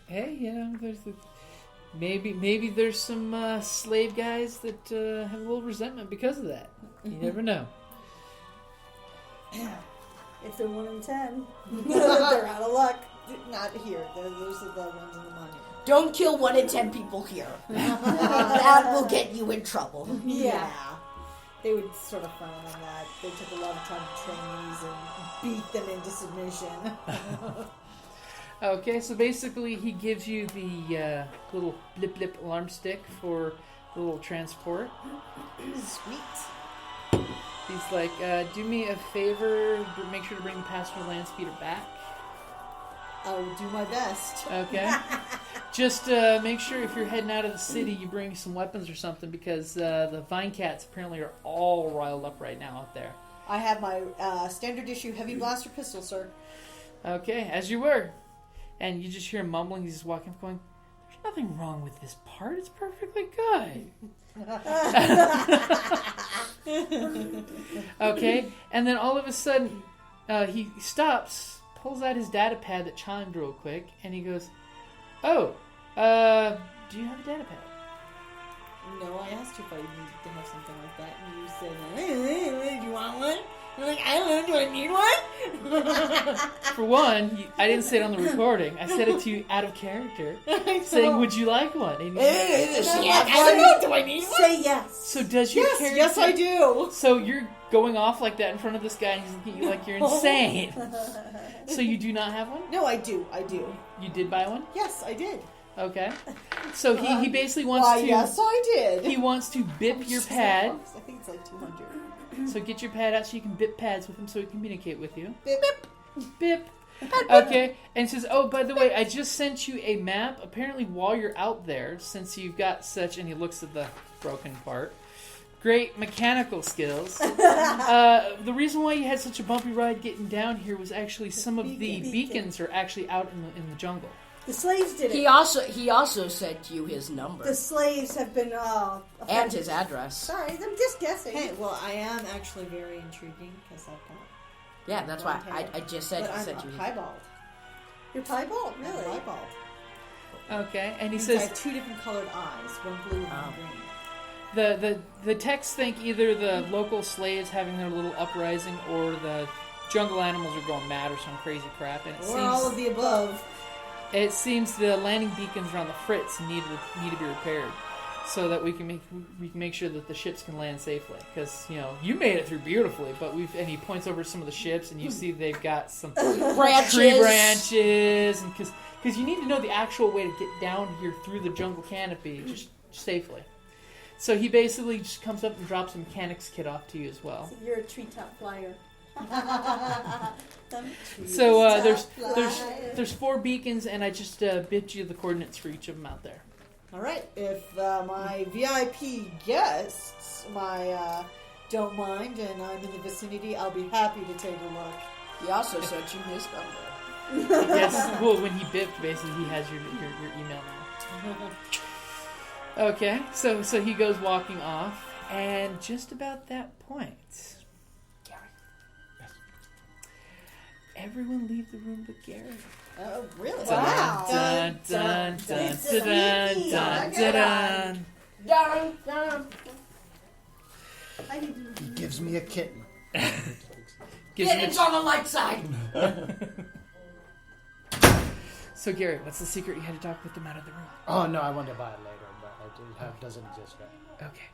Hey, there's maybe there's some slave guys that have a little resentment because of that. You never know. If they're 1 in 10, they're out of luck. Not here. Those are the ones in the monument. Don't kill 1 in 10 people here. That will get you in trouble. Yeah. They would sort of frown on that. They took a lot of time to train these and beat them into submission. Okay, so basically he gives you the little blip blip alarm stick for the little transport. Sweet. He's like, do me a favor, make sure to bring the passenger land speeder back. I will do my best. Okay. Just make sure if you're heading out of the city, you bring some weapons or something, because the Vine Cats apparently are all riled up right now out there. I have my standard issue heavy blaster pistol, sir. Okay, as you were. And you just hear him mumbling, he's just walking up going, there's nothing wrong with this part, it's perfectly good. Okay, and then all of a sudden, he stops, pulls out his data pad that chimed real quick, and he goes, oh, do you have a data pad? No, I asked you if I needed to have something like that, and you said, do you want one? I'm like, I don't know, do I need one? For one, I didn't say it on the recording. I said it to you out of character, saying, would you like one? And I don't know, do I need one? Say yes. so does your character... Yes, I do. So you're going off like that in front of this guy, and he's looking at you like you're insane. So you do not have one? No, I do. You did buy one? Yes, I did. Okay. So he basically wants Why, to... yes, I did. He wants to bip your pad. I think it's like 200. So get your pad out so you can bip pads with him so he can communicate with you. Bip. Bip. Okay. And says, oh, by the way, I just sent you a map. Apparently while you're out there, since you've got such... And he looks at the broken part. Great mechanical skills. The reason why you had such a bumpy ride getting down here was actually some of the beacons are actually out in the jungle. The slaves did it. He also sent you his number The slaves have been and affected. his address. Sorry, I'm just guessing. Hey, well, I am actually very intriguing because I've got. Yeah, that's why I just said But he I'm sent you his. piebald. You're piebald, I'm really? piebald. Okay, and he Means I says have two different colored eyes, one blue and one green. the texts think either the local slaves having their little uprising or the jungle animals are going mad or some crazy crap, and Or all of the above. it seems the landing beacons around the Fritz need to be repaired, so that we can make sure that the ships can land safely. Because you made it through beautifully, but and he points over some of the ships, and you see they've got some tree branches, and because you need to know the actual way to get down here through the jungle canopy just safely. So he basically just comes up and drops a mechanics kit off to you as well. So you're a treetop flyer. So there's 4 beacons, and I just bid you the coordinates for each of them out there. All right. If my VIP guests don't mind and I'm in the vicinity, I'll be happy to take a look. He also sent you his number. Yes. Well, when he bipped, basically he has your email now. Okay. So he goes walking off, and just about that point, everyone leave the room but Gary. Oh, really? Wow. Dun, dun, dun, It's dun, dun, sneaky. dun, dun, dun. Dun, dun. I need to He gives me a kitten. Gives Get him it's on the light side. So Gary, what's the secret you had to talk with them out of the room? Oh no, I want to buy it later, but it doesn't exist yet. Okay.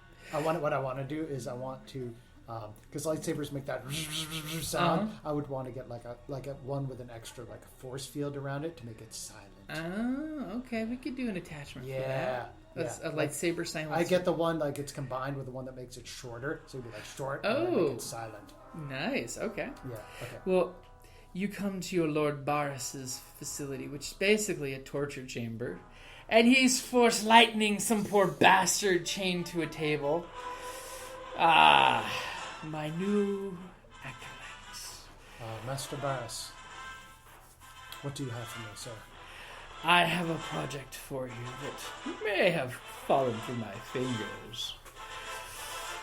What I want to do is I want to, because lightsabers make that sound. I would want to get like a one with an extra like a force field around it to make it silent. Oh, okay. We could do an attachment for Yeah, that. That's yeah. a lightsaber silencer. I get the one like it's combined with the one that makes it shorter, so it'd be like short and then make it silent. Nice. Okay. Yeah. Okay. Well, you come to your Lord Barris's facility, which is basically a torture chamber, and he's force lightning some poor bastard chained to a table. Ah, my new acolyte. Master Barris, what do you have for me, sir? I have a project for you that may have fallen through my fingers.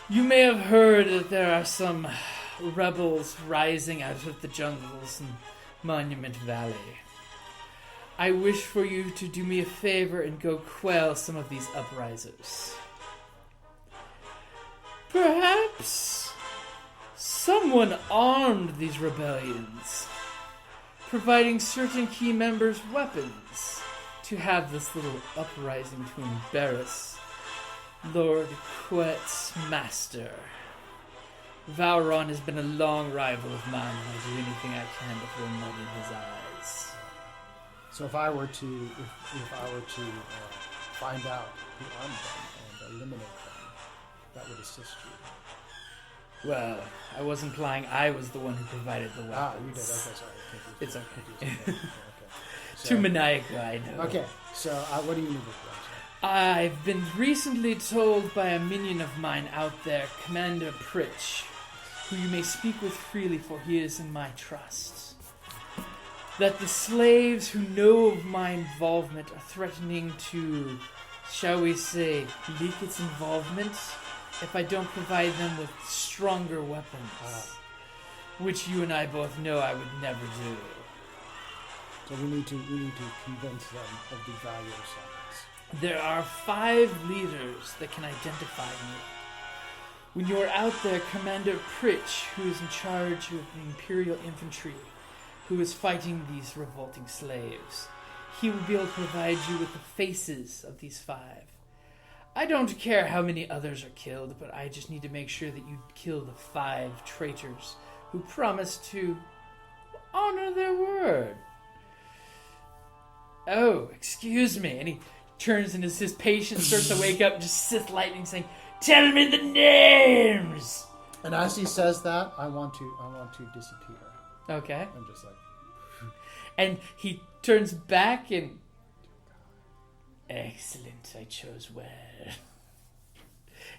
You may have heard that there are some rebels rising out of the jungles in Monument Valley. I wish for you to do me a favor and go quell some of these uprisers. Perhaps someone armed these rebellions, providing certain key members weapons to have this little uprising to embarrass Lord Quet's master. Vauron has been a long rival of mine, and I'll do anything I can to throw mud in his eyes. So if I were to find out who armed them and eliminate them, that would assist you. Well, I was implying I was the one who provided the weapons. Ah, you did. Okay, sorry. It's okay. Okay. So, Too maniacal, I know. okay, so what do you need to do? I've been recently told by a minion of mine out there, Commander Pritch, who you may speak with freely, for he is in my trust, that the slaves who know of my involvement are threatening to, shall we say, leak its involvement if I don't provide them with stronger weapons, which you and I both know I would never do. So we need to convince them of the value of science. There are 5 leaders that can identify me. When you are out there, Commander Pritch, who is in charge of the Imperial Infantry, who is fighting these revolting slaves, he will be able to provide you with the faces of these 5. I don't care how many others are killed, but I just need to make sure that you kill the 5 traitors who promised to honor their word. Oh, excuse me. And he turns and his patient starts to wake up and just Sith lightning saying, "Tell me the names!" And as he says that, I want to disappear. Okay. I'm just like, And he turns back and... Excellent, I chose well.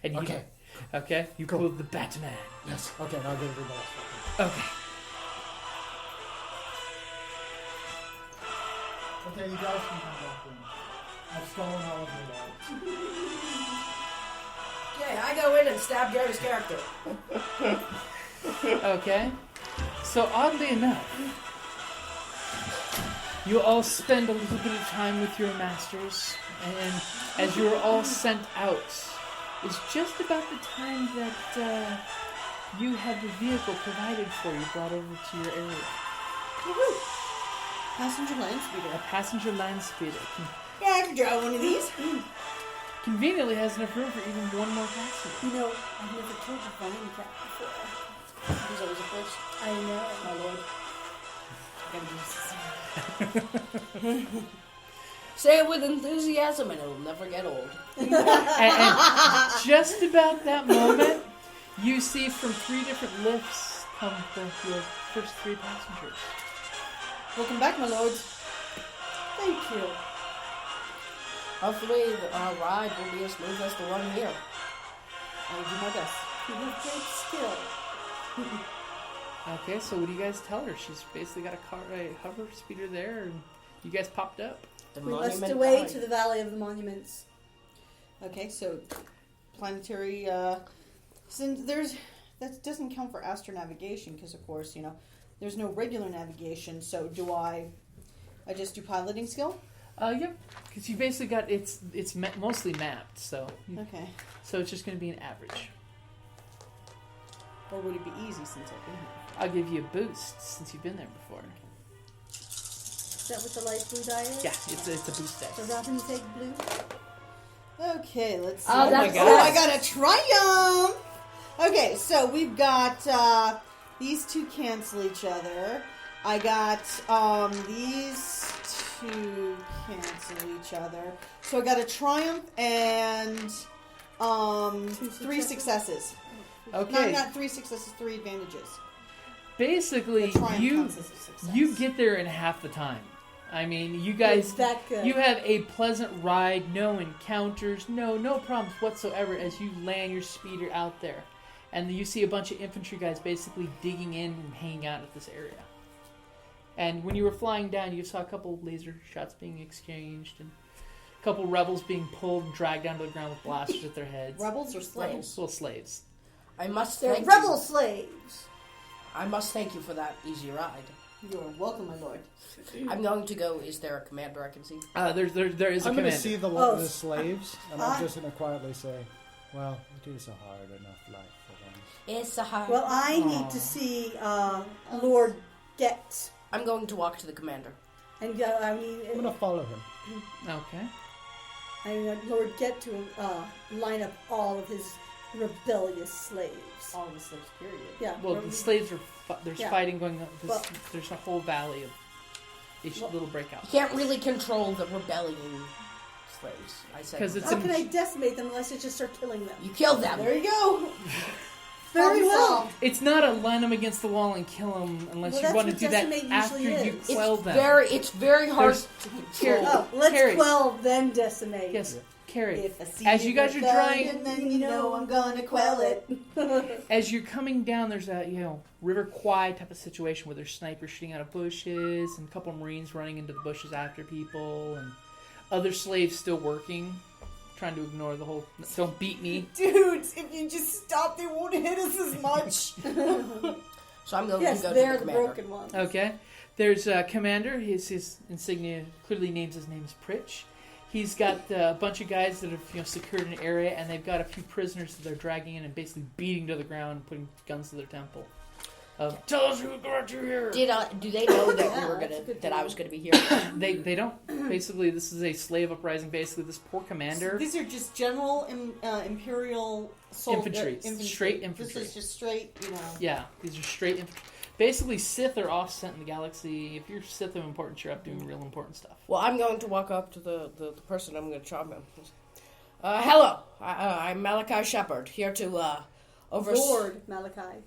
And you, okay. Okay, you Cool. pulled the Batman. Yes. Okay, now I'll get rid of the last one. Okay. okay, you guys can come back in. I've stolen all of your lives. Okay, I go in and stab Gary's character. Okay. So oddly enough, you all spend a little bit of time with your masters, and as you are all sent out, it's just about the time that you have the vehicle provided for you brought over to your area. Woohoo! Passenger land A speeder. passenger land speeder. Yeah, I can drive one of these. Conveniently has enough room for even one more passenger. You know, I've never told you about any cat before. There's always a first. I know. My lord. Say it with enthusiasm and it'll never get old. And just about that moment, you see from 3 different lifts come your first 3 passengers. Welcome back, my lords. Thank you. Hopefully our ride will be as smooth as the one here. I'll do my best. You have great skill. Okay, so what do you guys tell her? She's basically got a hover speeder there, and you guys popped up. The We must monument away ride. to the Valley of the Monuments. Okay, so planetary. Since that doesn't count for astronavigation because, of course, there's no regular navigation. So do I just do piloting skill? Yep, because you basically got it's mostly mapped, so Okay. so it's just going to be an average. Or would it be easy since I've been here? I'll give you a boost since you've been there before. Is that what the light blue die is? Yeah, it's a boost So dice. Robin take blue? Okay, let's see. Oh, that's- Oh, I got a triumph! Okay, so we've got these two cancel each other. I got these two cancel each other. So I got a triumph and 3 successes. Okay, Not 3 successes, 3 advantages. basically The triumph you counts as a success. you get there in half the time. I mean, you guys. It's that good. You have a pleasant ride, no encounters, no problems whatsoever as you land your speeder out there. And you see a bunch of infantry guys basically digging in and hanging out at this area. And when you were flying down, you saw a couple laser shots being exchanged and a couple rebels being pulled and dragged down to the ground with blasters at their heads. Rebels or slaves? Well, slaves. I must They're thank rebel you. slaves. I must thank you for that easy ride. You're welcome, my lord. I'm going to go. Is there a commander I can see? There is a I'm going commander. to see the Oh, slaves, and I'm just going to quietly say, well, it is a hard enough life for them. It's a hard. Well, I need to see Lord Get. I'm going to walk to the commander. And I'm going to follow him. Okay. I want Lord Get to line up all of his rebellious slaves. All the slaves, period. Yeah. Well, the slaves are there's Yeah. fighting going on. Well- There's a whole valley of each little breakout. You can't really control the rebellion slaves. I said 'Cause it's How a- can I decimate them unless I just start killing them? you kill them. There you go. Very well. It's not a line them against the wall and kill them unless Well, you that's want to what do that decimate after usually you is. quell them. It's very hard There's- to Here- control. Oh, let's Kerrie. quell, then decimate. Yes, Kerrie. If I see As you guys are rebellion, trying, then you know I'm gonna quell it. as you're coming down, there's a River Kwai type of situation where there's snipers shooting out of bushes and a couple of Marines running into the bushes after people and other slaves still working, trying to ignore the whole "don't beat me." Dudes, if you just stop, they won't hit us as much. So I'm going Yes, to go to they're the the commander. broken ones. Okay. There's a commander. His insignia clearly names his name is Pritch. He's got a bunch of guys that have secured an area, and they've got a few prisoners that they're dragging in and basically beating to the ground and putting guns to their temple. Tell us who brought you here. Do they know that Yeah, we were that's gonna a good that I deal. was gonna be here? They don't. Basically, this is a slave uprising. Basically, this poor commander. These are just general imperial Infantry. Straight infantry. This is just straight, Yeah, these are straight infantry. Basically, Sith are off sent in the galaxy. If you're Sith of importance, you're up doing real important stuff. Well, I'm going to walk up to the person. I'm going to chop him. Hello, I'm Maliki Shepard, here to oversee. Lord Malachi.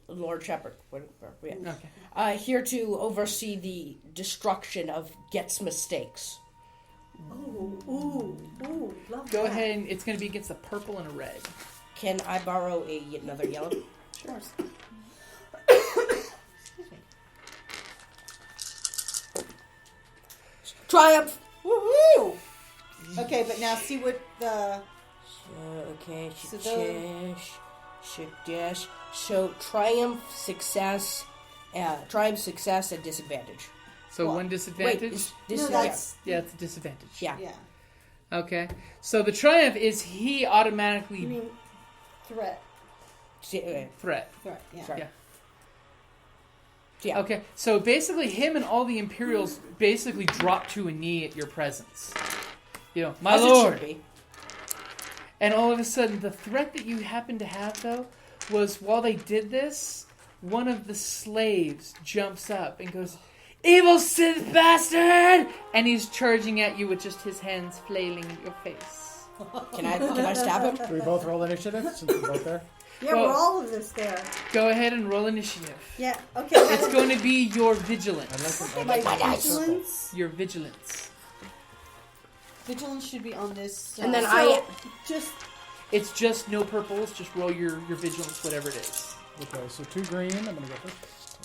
Lord Shepard. Yeah. Okay. Here to oversee the destruction of Get's mistakes. Ooh, love Go that. ahead, and it's going to be against a purple and a red. Can I borrow another yellow? Sure. Triumph! Woohoo! Okay, but now see what the... Okay, So the- dash. So triumph, success, and disadvantage. So Well, one disadvantage. Wait, is No, this that's... Yeah, it's a disadvantage. yeah. Yeah. Okay. So the triumph is he automatically You mean threat. threat. Threat, yeah. Sorry. Yeah. Yeah. Okay. So basically, him and all the Imperials basically drop to a knee at your presence. You know, my As it lord. should be. And all of a sudden, the threat that you happen to have, though, was while they did this, one of the slaves jumps up and goes, "Evil Sith bastard!" And he's charging at you with just his hands flailing at your face. Can I stab him? Do we both roll initiative since we're both there? Yeah, Well- we're all of this there. Go ahead and roll initiative. Yeah, okay. It's going to be your vigilance. My vigilance. Your vigilance. Vigilance should be on this... And then So, just It's just no purples. Just roll your vigilance, whatever it is. Okay, so 2 green. I'm going to go first.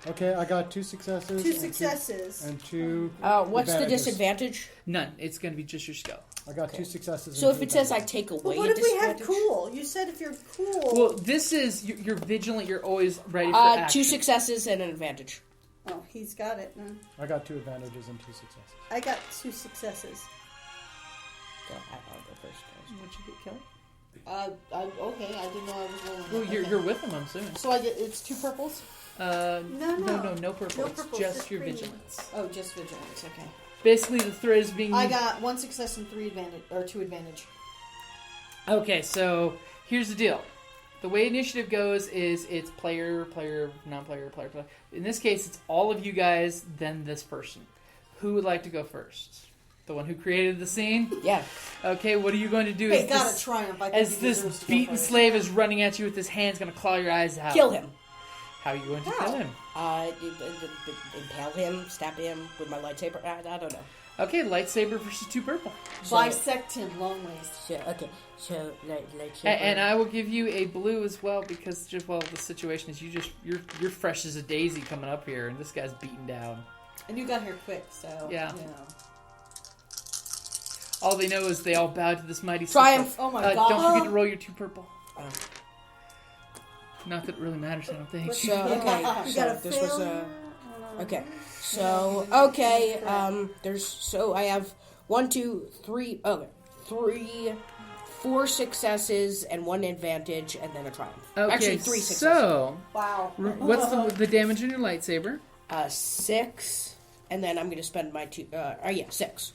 Okay, I got 2 successes. two and successes. And 2 What's the advantages. disadvantage? None. It's going to be just your skill. I got 2 successes. So and if 2 it says I advantages. take away But what a if we have disadvantage? cool? You said if you're cool. Well, this is you're vigilant. You're always ready for action. 2 successes and an advantage. Oh, he's got it. No. I got 2 advantages and 2 successes. I got 2 successes. I'll go first. What'd you get, Kelly? okay, I didn't know I was rolling. Well, Okay. you're with them, I'm assuming. So I get... It's 2 purples? No. No purple. No It's purple, just just your green. vigilance. Oh, just vigilance, okay. Basically, the threat is being. I got 1 success and 3 advantage... Or 2 advantage. Okay, so here's the deal. The way initiative goes is it's player, non-player, player. In this case, it's all of you guys, then this person. Who would like to go first? The one who created the scene? Yeah. Okay, what are you going to do Hey, as got a this, triumph. I think as he this deserves to go beaten first. slave is running at you with his hands, going to claw your eyes out? Kill him. How are you going to kill him? Impale him, stab him with my lightsaber. I don't know. Okay, lightsaber versus 2 purple. Bisect him long ways. So lightsaber. And I will give you a blue as well because just the situation is you're fresh as a daisy coming up here, and this guy's beaten down. And you got here quick, so... Yeah. You know. All they know is they all bow to this mighty Triumph. symbol. Oh my god. Don't forget to roll your 2 purple. Oh. Not that it really matters, I don't think. So okay, You so got a this was failure. okay. So okay, I have 1, 2, 3. Okay, 3, 4 successes and 1 advantage, and then a triumph. Okay, Actually, 3 successes. Wow. what's the damage on your lightsaber? 6, and then I'm going to spend my 2. 6.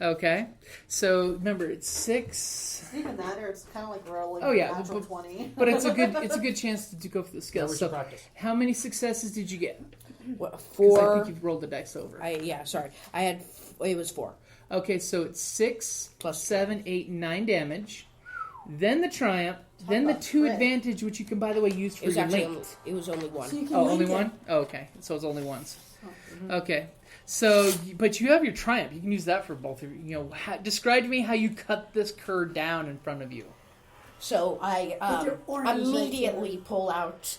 Okay, so remember it's 6, Even that, or it's kind of like rolling Oh, yeah, natural but- 20. but it's a good chance to go for the Yeah, skills. we should So, practice. how many successes did you get? 'Cause I 4. think you've rolled the dice over. It was 4. Okay, so it's 6 Plus 7, 8, 9 damage. Then the triumph. Then the about 2 crit. advantage, which you can, by the way, use It for was your actually link. it was only 1. So you can Oh, link only it. one? Oh, okay. So it's only once. Okay. So, but you have your triumph. You can use that for both of you. You know, describe to me how you cut this cur down in front of you. So I With your orange immediately pull out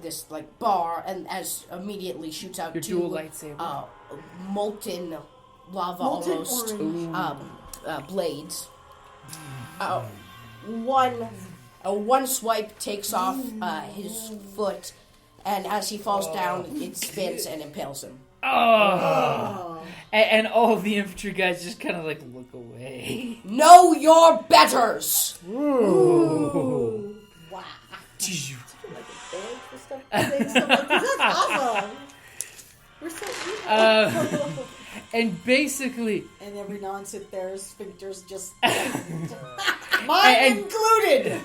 this like bar, and as immediately shoots out Your 2 dual lightsaber. molten lava Molten almost orange. blades. One swipe takes off his foot, and as he falls down, it spins and impales him. Oh! And all of the infantry guys just kind of like look away. Know your betters. Ooh. Wow. That's awesome. We're so evil. And basically, And every non-Sith bear's sphincters just... And- Mine included!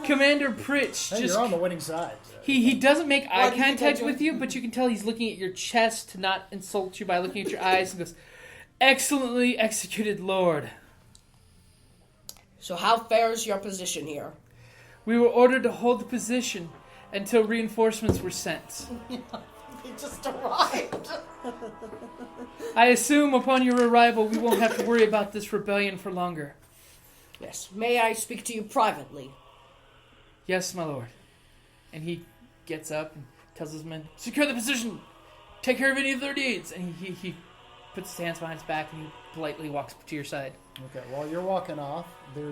Commander Pritch Hey, just you're on the winning side. So. he doesn't make eye do you think I contact do? with you, but you can tell he's looking at your chest to not insult you by looking at your eyes, and goes, "Excellently executed, Lord. So how fares your position here? We were ordered to hold the position until reinforcements were sent. It just arrived. I assume upon your arrival we won't have to worry about this rebellion for longer." Yes. May I speak to you privately? "Yes, my lord." And he gets up and tells his men, "Secure the position. take care of any of their needs. And he puts his hands behind his back and he politely walks to your side. Okay, while you're walking off, there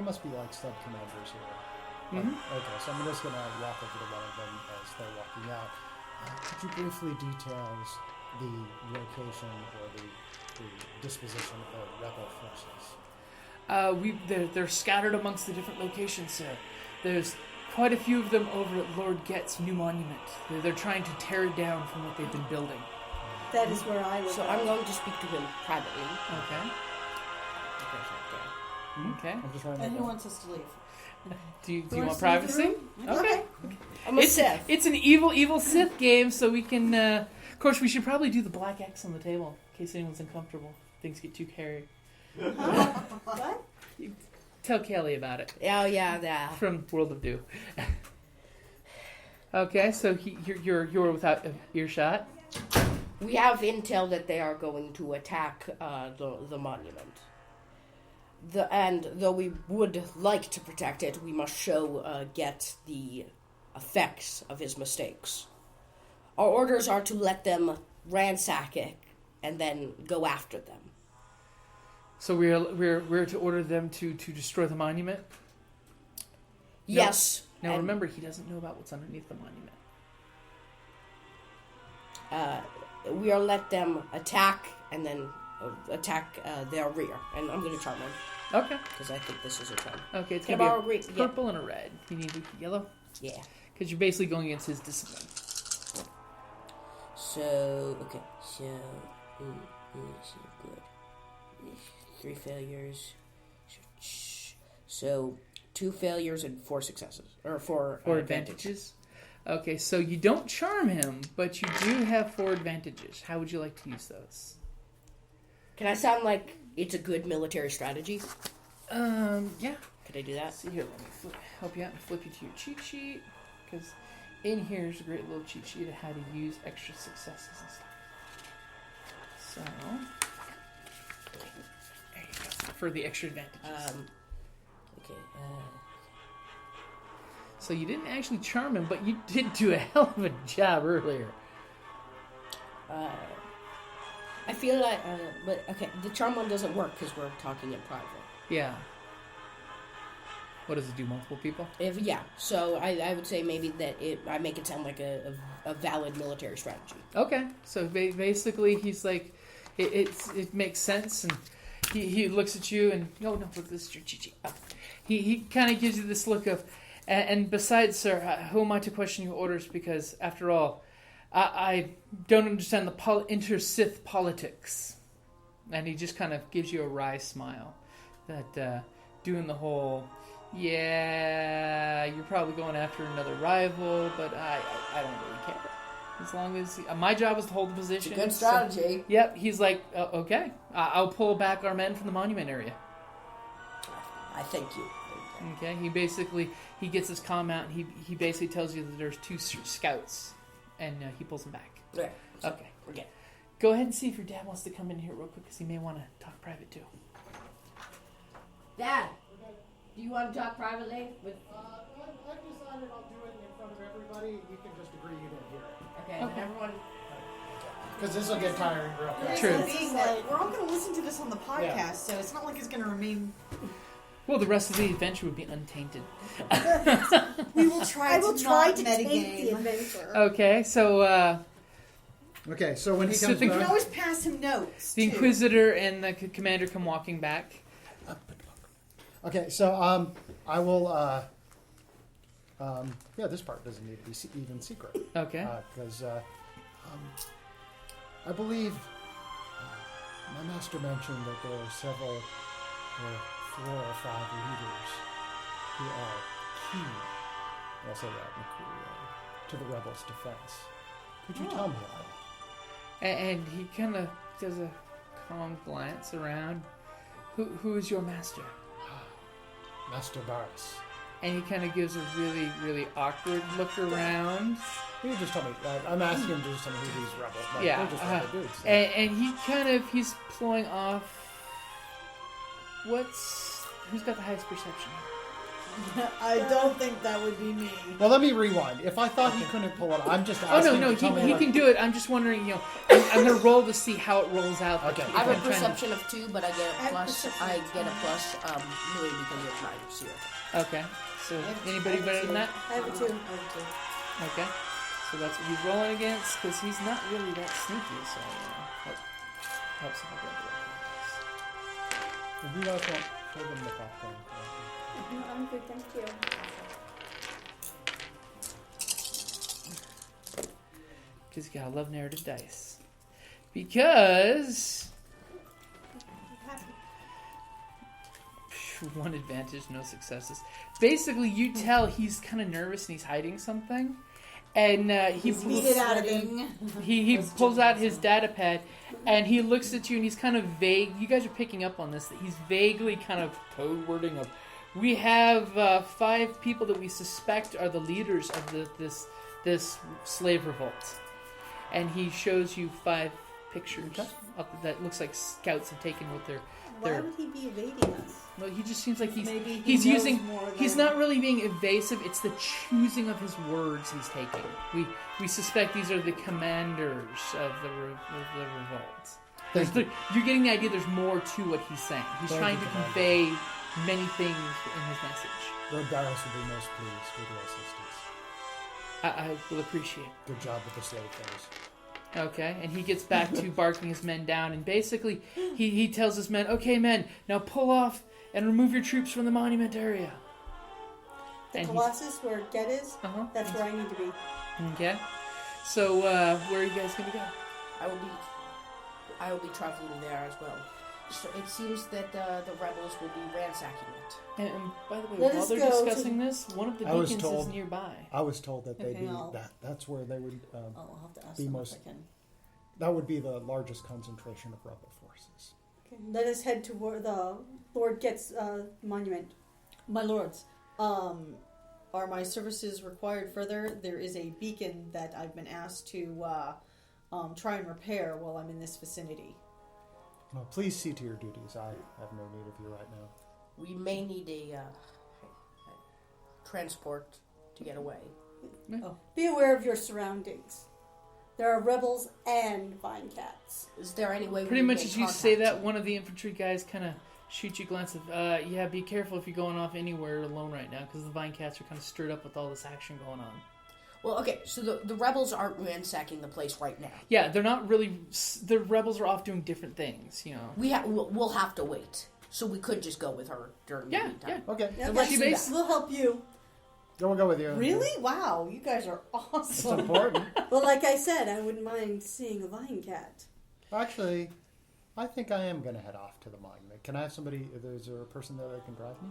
must be like sub-commanders here. Okay, so I'm just going to walk over to one of them as they're walking out. Could you briefly detail the location or the disposition of the rebel forces? They're scattered amongst the different locations, sir. There's quite a few of them over at Lord Get's new monument. They're trying to tear it down from what they've been building. That is where I would So go. I'm going to speak to him privately. Okay. Okay. I'm just writing And that who down. wants us to leave? Do you want want us to leave the privacy? room? Okay. I'm a Sith. It's an evil Sith game, so we can. Of course, we should probably do the black X on the table in case anyone's uncomfortable. Things get too hairy. What? Tell Kellie about it Oh, yeah. from World of Do. Okay, so you're without earshot. We have intel that they are going to attack the monument. And though we would like to protect it, we must show Get the effects of his mistakes. Our orders are to let them ransack it and then go after them. So we're to order them to destroy the monument. Yes. Now and, remember, he doesn't know about what's underneath the monument. we are let them attack and then attack their rear. And I'm going to charm him Okay. because I think this is a charm. Okay, it's Can gonna I be borrow a purple and a red. You need a yellow Yeah. because you're basically going against his discipline. So, okay. So, good. 3 failures. So, 2 failures and 4 successes. Or 4 advantages. Okay, so you don't charm him, but you do have 4 advantages. How would you like to use those? Can I sound like it's a good military strategy? Yeah. Could I do that? See here, let me help you out and flip you to your cheat sheet, because in here is a great little cheat sheet of how to use extra successes and stuff. So, there you go, for the extra advantages. Okay. So you didn't actually charm him, but you did do a hell of a job earlier. I feel like, but okay, the charm one doesn't work because we're talking in private. Yeah. What does it do, multiple people? So I would say maybe that I make it sound like a valid military strategy. Okay, so basically he's like, it makes sense, and he looks at you and, no, look, this is your cheat sheet. Oh. He kind of gives you this look of, and besides, sir, who am I to question your orders? Because, after all, I don't understand the inter-Sith politics. And he just kind of gives you a wry smile. That doing the whole, yeah, you're probably going after another rival, but I don't really care. As long as my job is to hold the position. It's a good strategy. So, yep, he's like, okay, I'll pull back our men from the monument area. I thank you. Okay, he gets his comm out, and he basically tells you that there's 2 scouts, and he pulls them back. Okay. Okay. Okay. Go ahead and see if your dad wants to come in here real quick, because he may want to talk private too. Dad, do you want to talk privately with? I've decided I'll do it in front of everybody. You can just agree you didn't hear it. Okay. Everyone. Because this will get tiring real quick. True. Being that we're all going to listen to this on the podcast, so it's not like it's going to remain. Well, the rest of the adventure would be untainted. We will try. I will try to not take the metagame. adventure. Okay, so Okay, so when he So comes the- You can back... always pass him notes. the too. Inquisitor and the commander come walking back. Okay, so I will... this part doesn't need to be even secret. Okay. Because I believe my master mentioned that there are several, 4 or 5 leaders who are key, I'll say that in a cool way, to the rebels' defense. Could you tell me about it? And he kind of does a calm glance around. Who is your master? Master Barris. And he kind of gives a really, really awkward look around. You just tell me. I'm asking him to just tell me who these rebels. Like, Yeah, they're just rebel dudes. and he's pulling off. Who's got the highest perception? I don't think that would be me. Well, let me rewind. If I thought he couldn't pull it, I'm just Oh asking. no, to tell me he what- can do it. I'm just wondering, I'm gonna roll to see how it rolls out. Okay. I have a I'm trying to- perception of 2, but I get a plus. I get a plus really because of knives here. Okay. So anybody better than that? I have a 2. Okay. So that's what he's rolling against because he's not really that sneaky. So that helps if I get If you guys want, show them the popcorn. I'm good, thank you. because you gotta love narrative dice. Because one advantage, no successes. Basically, you tell he's kind of nervous and he's hiding something, and he Beat it out of him. he pulls out his data pad and he looks at you and he's kind of vague. You guys are picking up on this, that he's vaguely kind of code wording of, we have 5 people that we suspect are the leaders of this slave revolt, and he shows you 5 pictures that looks like scouts have taken with their. Why would he be evading us? Well, he just seems like Maybe he's knows using. more He's than- not really being evasive. It's the choosing of his words he's taking. We suspect these are the commanders of the revolt. Thank you. You're getting the idea. There's more to what he's saying. He's Thank trying you, to Commander. convey many things in his message. Lord Barrows will be most pleased with your assistance. I will appreciate. Good job with the slave things. Okay, and he gets back to barking his men down, and basically he tells his men, "Okay, men, now pull off and remove your troops from the monument area." The And he's- Colossus, where Get is, Uh-huh. that's where I need to be. Okay. So where are you guys gonna go? I will be traveling there as well. So it seems that the rebels will be ransacking it. And by the way, Let while us they're go discussing this, one of the I was beacons is told- nearby. I was told that they'd Okay, be I'll- that's where they would. I'll have to ask Be them most- if I can. That would be the largest concentration of rebel forces. Okay, let us head toward the Lord Get's monument. My lords, are my services required further? There is a beacon that I've been asked to try and repair while I'm in this vicinity. Well, please see to your duties. I have no need of you right now. We may need a transport to get away. Be aware of your surroundings. There are rebels and vine cats. Is there any way? Pretty we much can as you say contact that, you? one of the infantry guys kind of shoots you a glance of, yeah, be careful if you're going off anywhere alone right now, because the vine cats are kind of stirred up with all this action going on. Well, okay, so the rebels aren't ransacking the place right now. Yeah, they're not really. The rebels are off doing different things, you know. We'll have to wait. So we could just go with her during the Yeah, meantime. Okay, Yeah, let's she do base- that. We'll help you. then we'll go with you. Really? Wow, you guys are It's awesome. important. Well, like I said, I wouldn't mind seeing a vine cat. Actually, I think I am going to head off to the monument. Can I have somebody? Is there a person there that can drive me?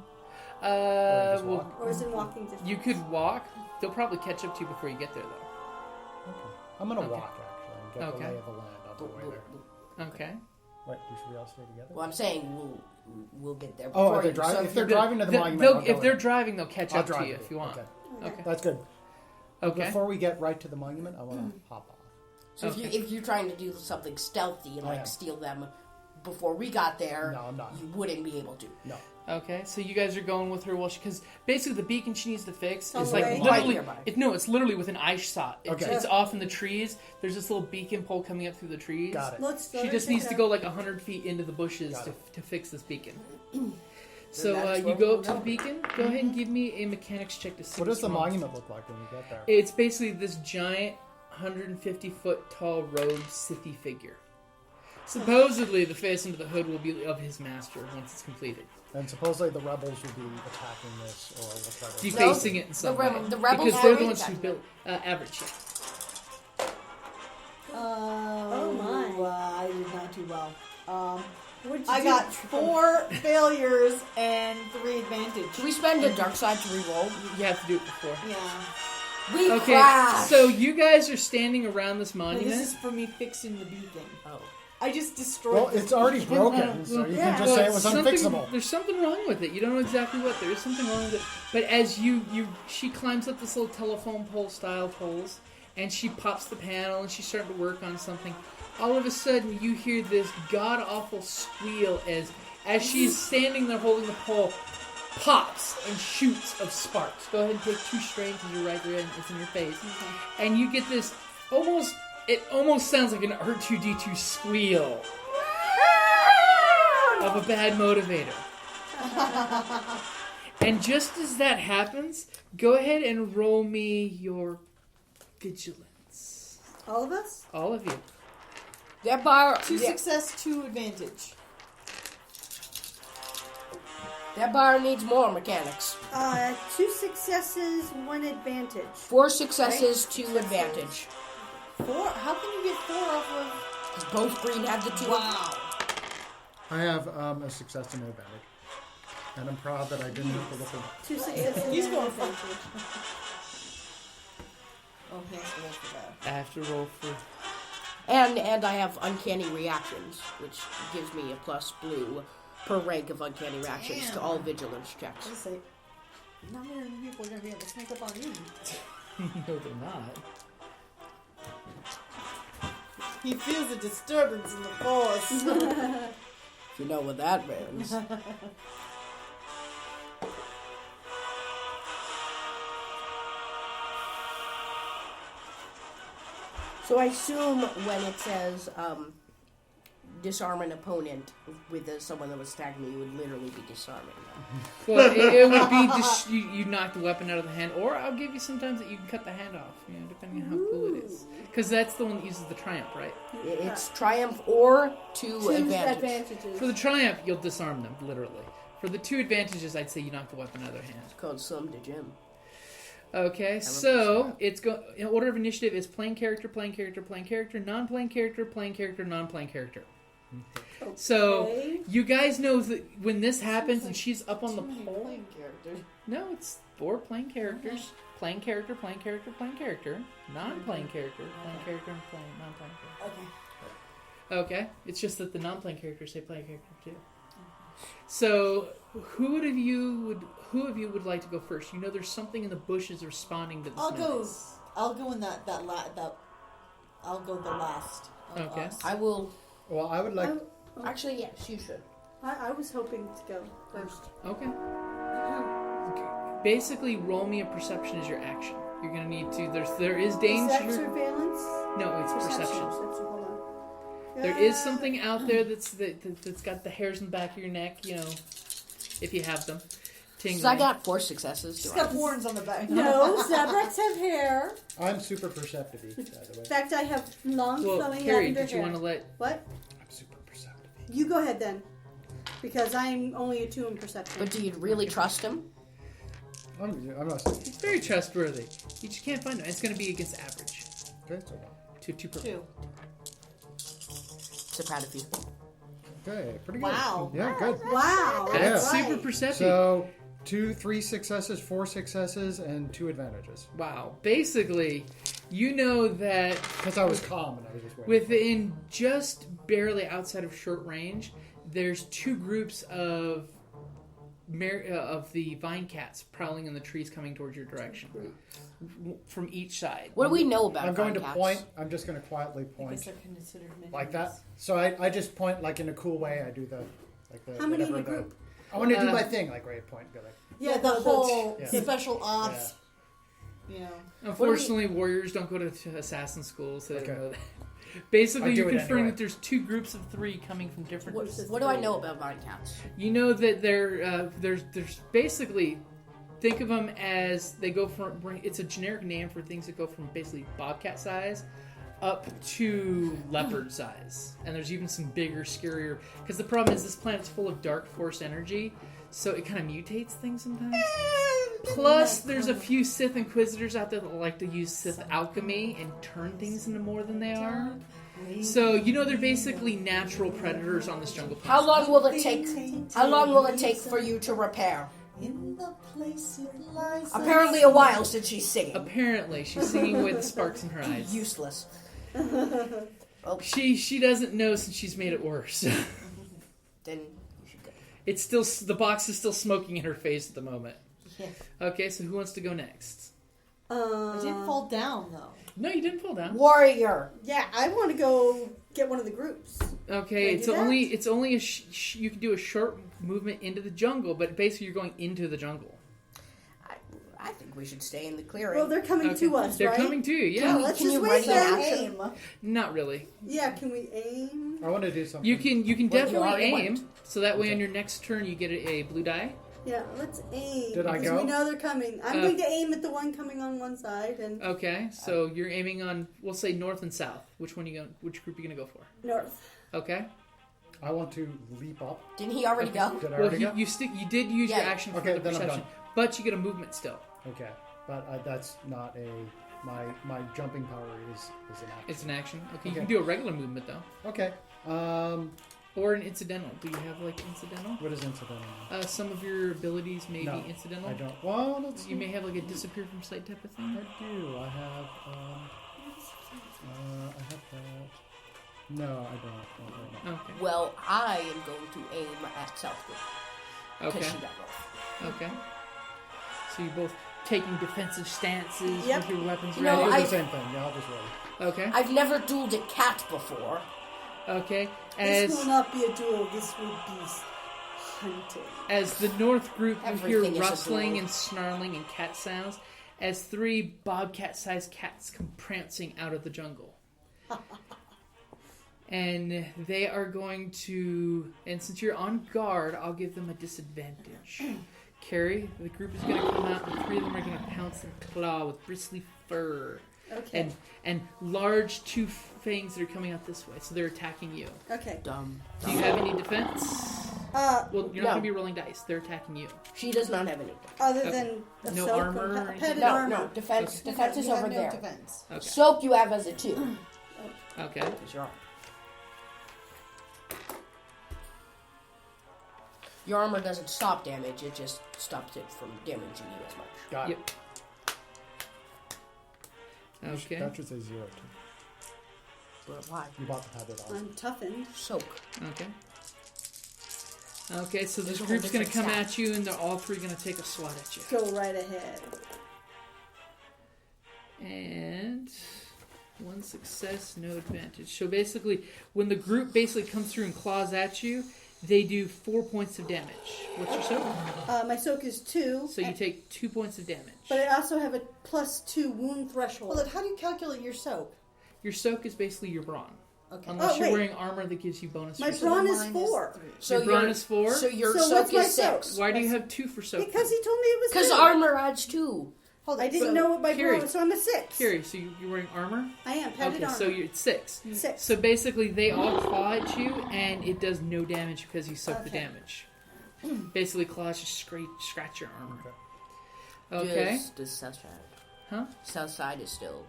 just Well, walk? Or is it walking distance? you could walk. They'll probably catch up to you before you get there, though. Okay. I'm going to Okay. walk actually and get Okay. the lay of the land on the way there. Okay. Wait, should we all stay together? Well, I'm saying we'll get there. Oh, before if they're you. driving, So if they're you're- driving to the They'll- monument, I'll go if they're in. driving, they'll catch I'll up to drive you with if you want. Okay, Okay. that's good. But Okay. before we get right to the monument, I want to hop off. So Okay. if you're trying to do something stealthy and I am. steal them before we got there, No, I'm not. you wouldn't be able to. No. Okay, so you guys are going with her because basically the beacon she needs to fix On is the like way. literally, Right it's literally within eyeshot. It's, Okay. it's off in the trees. There's this little beacon pole coming up through the trees. Got it. Let's She just needs to go like 100 feet into the bushes Got to fix this beacon. So that's you where go we'll up to the go. beacon. Go ahead and give me a mechanics check to see What does what's the wrong. monument look like when we get there? It's basically this giant 150-foot tall robed Sithy figure. Supposedly, the face under the hood will be of his master once it's completed. And supposedly the rebels will be attacking this, or we'll try to. Defacing it in some way. the rebels because they're the already ones who attacked built average. Oh, my. I did not do well. What'd you I do? got 4 failures and 3 advantage. Should we spend a dark side to reroll? You have to do it before. Yeah. We Okay, crashed. so you guys are standing around this No, monument. this is for me fixing the beacon. Oh. I just destroyed Well, this it's already beacon. broken, so you Yeah. can just say it was something- unfixable. There's something wrong with it. You don't know exactly what. There is something wrong with it. But as she climbs up this little telephone pole style poles, and she pops the panel, and she's starting to work on something. All of a sudden, you hear this god awful squeal as she's standing there holding the pole. pops and shoots of sparks. Go ahead and take 2 strain because you're right there and it's in your face. And you get this it almost sounds like an R2-D2 squeal of a bad motivator. And just as that happens, go ahead and roll me your vigilance. All of us? All of you. That bar, 2 success, 2 advantage. that bar needs more mechanics. 2 successes, 1 advantage. 4 successes, 2 advantage. 4? How can you get 4 off of... 'Cause both green have the 2. Wow. I have a success and an advantage. And I'm proud that I didn't have to look at 2 successes. He's and going an for advantage. Oh, he has to roll for that. I have to roll for... And I have uncanny reactions, which gives me a plus blue per rank of uncanny reactions to all vigilance checks. Let's say, not many people are going to be able to sneak up on you. No, they're not. He feels a disturbance in the force. You know what that means. So I assume when it says disarm an opponent with someone that was attacking me, you would literally be disarming them. Well, it would be just you knock the weapon out of the hand, or I'll give you sometimes that you can cut the hand off, depending on how cool it is. Because that's the one that uses the triumph, right? It's triumph or 2 2 advantage. advantages. For the triumph, you'll disarm them, literally. For the 2 advantages, I'd say you knock the weapon out of their hand. It's called some to Jim. Okay, so it's in order of initiative is playing character, playing character, playing character, non-playing character, playing character, non-playing character. Okay. So you guys know that when this happens and she's up on the Too many pole. playing characters. No, it's 4 playing characters. Playing character, playing character, playing character. Non-playing character, playing character, and playing non-playing character. Okay. Okay, it's just that the non-playing characters say playing character too. So, who of you would like to go first? You know, there's something in the bushes responding to this I'll go. noise. I'll go in that. I'll go the last. of Okay. us. I will... Well, I would like... Actually, yes, you should. I was hoping to go first. Okay. Basically, roll me a perception as your action. You're gonna need to. There is Is danger. that surveillance? No, it's perception. Hold on. There is something out there that's got the hairs in the back of your neck. If you have them. Tingling. So I got 4 successes. She's got horns on the back. No, Zabraks have hair. I'm super perceptive, by the way. In fact, I have long Well, flowing Kerrie, lavender did you hair. want to let? What? I'm super perceptive. You go ahead then. Because I'm only a 2 in perception. But do you really trust him? I'm not... He's very trustworthy. You just can't find him. It's going to be against average. Okay, so... 2 per. 2. So proud of you. Okay, pretty good. Wow. Yeah, good. Wow. That's right. super perceptive. So, 3 successes, 4 successes, and 2 advantages. Wow. Basically, you know that Because I was calm and I was just waiting. within just barely outside of short range, there's 2 groups of the vine cats prowling in the trees coming towards your direction from each side. What do we know about I'm going to vine cats? point. I'm just going to quietly I point guess they're considered minions. like that. So I just point like in a cool way. I do the How many in a whatever group? I want to do my thing like where I point. Go like. Yeah, the whole Yeah. special ops. Unfortunately, warriors don't go to assassin school, so they don't Okay. know that. Basically, I do you're it confirming anyway. that there's 2 groups of 3 coming from different. What do I know about vine cats? You know that there's basically, think of them as they go from. It's a generic name for things that go from basically bobcat size up to leopard size, and there's even some bigger, scarier. Because the problem is this planet's full of dark force energy, so it kind of mutates things sometimes. Plus, there's a few Sith Inquisitors out there that like to use Sith alchemy and turn things into more than they are. So, you know, they're basically natural predators on this jungle planet. How long will it take? How long will it take for you to repair? In the place it lies. Apparently, a while since she's singing. Apparently, she's singing with sparks in her eyes. Useless. She doesn't know since she's made it worse. Then you should go. It's still the box is still smoking in her face at the moment. Yeah. Okay, so who wants to go next? I didn't fall down though. No, you didn't fall down. Warrior. Yeah, I want to go get one of the groups. Okay, Can I do that? it's only you can do a short movement into the jungle, but basically you're going into the jungle. I think we should stay in the clearing. Well, they're coming to us, They're right? coming to you, Yeah, yeah. let's Can just you wait ready there an and action? aim. Not really. Yeah, can we aim? I want to do something. You can Well, you definitely already aim, went. so that way on your next turn you get a blue die. Yeah, let's aim. Did I because go? we know they're coming. I'm going to aim at the one coming on one side and Okay, so you're aiming on, we'll say north and south. Which group are you gonna go for? north. Okay. I want to leap up. Didn't he already go? Did I Well, already go? you did use your Yeah. action for Okay, the then I'm perception, done. but you get a movement still. Okay, but that's not my jumping power is an action. It's an action. Okay, you Okay. can do a regular movement though, Okay. or an incidental. Do you have like incidental? What is incidental? Some of your abilities may No, be incidental. I don't. Well, let's see. You may have like a disappear from sight type of thing. I do. I have. I have that. No, I don't. Okay. Well, I am going to aim at Southwood. Because Okay. she got rough. Okay. So you're both taking defensive stances Yep. with your weapons You ready. know, I'll do I- the same thing. Yeah, I'll just roll. Okay. I've never dueled a cat before. Okay. This will As not be a duel. This will be hunting. the North group, you Everything hear is a rustling duel. and snarling and cat sounds as 3 bobcat-sized cats come prancing out of the jungle. And they are going to... And since you're on guard, I'll give them a disadvantage. Kerrie, the group is going to come out, and 3 of them are going to pounce and claw with bristly fur. Okay. And large 2 fangs that are coming out this way. So they're attacking you. Okay. Dumb. Do you have any defense? Well, you're not No. going to be rolling dice. They're attacking you. She does not have any. Other Okay. than the No soak armor or and anything? padded No, armor. no. Defense Okay. defense is You have over no there. defense. Okay. Soak you have as a 2. Okay. Because you're armed. Your armor doesn't stop damage, it just stops it from damaging you as much. Got Yep. Okay. That should say 0 too. But why? You bought the padded armor. I'm toughened. Soak. Okay. Okay, so this There's a whole group's going to different come stat. at you, and they're all 3 going to take a swat at you. Go right ahead. And 1 success, no advantage. So basically, when the group basically comes through and claws at you, they do 4 points of damage. What's your soak? My soak is 2. So you take 2 points of damage. But I also have a +2 wound threshold. Hold on, how do you calculate your soak? Your soak is basically your brawn. Okay. Unless you're wait. wearing armor that gives you bonus. My for brawn soak. is 4. So Your brawn your is 4? So your So soak what's my is soak? 6. Why do you have 2 for soak? Because he told me it was 2. Because armor adds 2. Hold on. I didn't so- know what my Kerrie. brawn was, so I'm a 6. Kerrie, so you're wearing armor? I am. Padded Okay, armor. so you're at 6. 6. So basically, they all claw at you, and it does no damage because you soak the Okay. damage. Basically, claws just scratch your armor. Okay. Does Southside. Huh? Southside is still.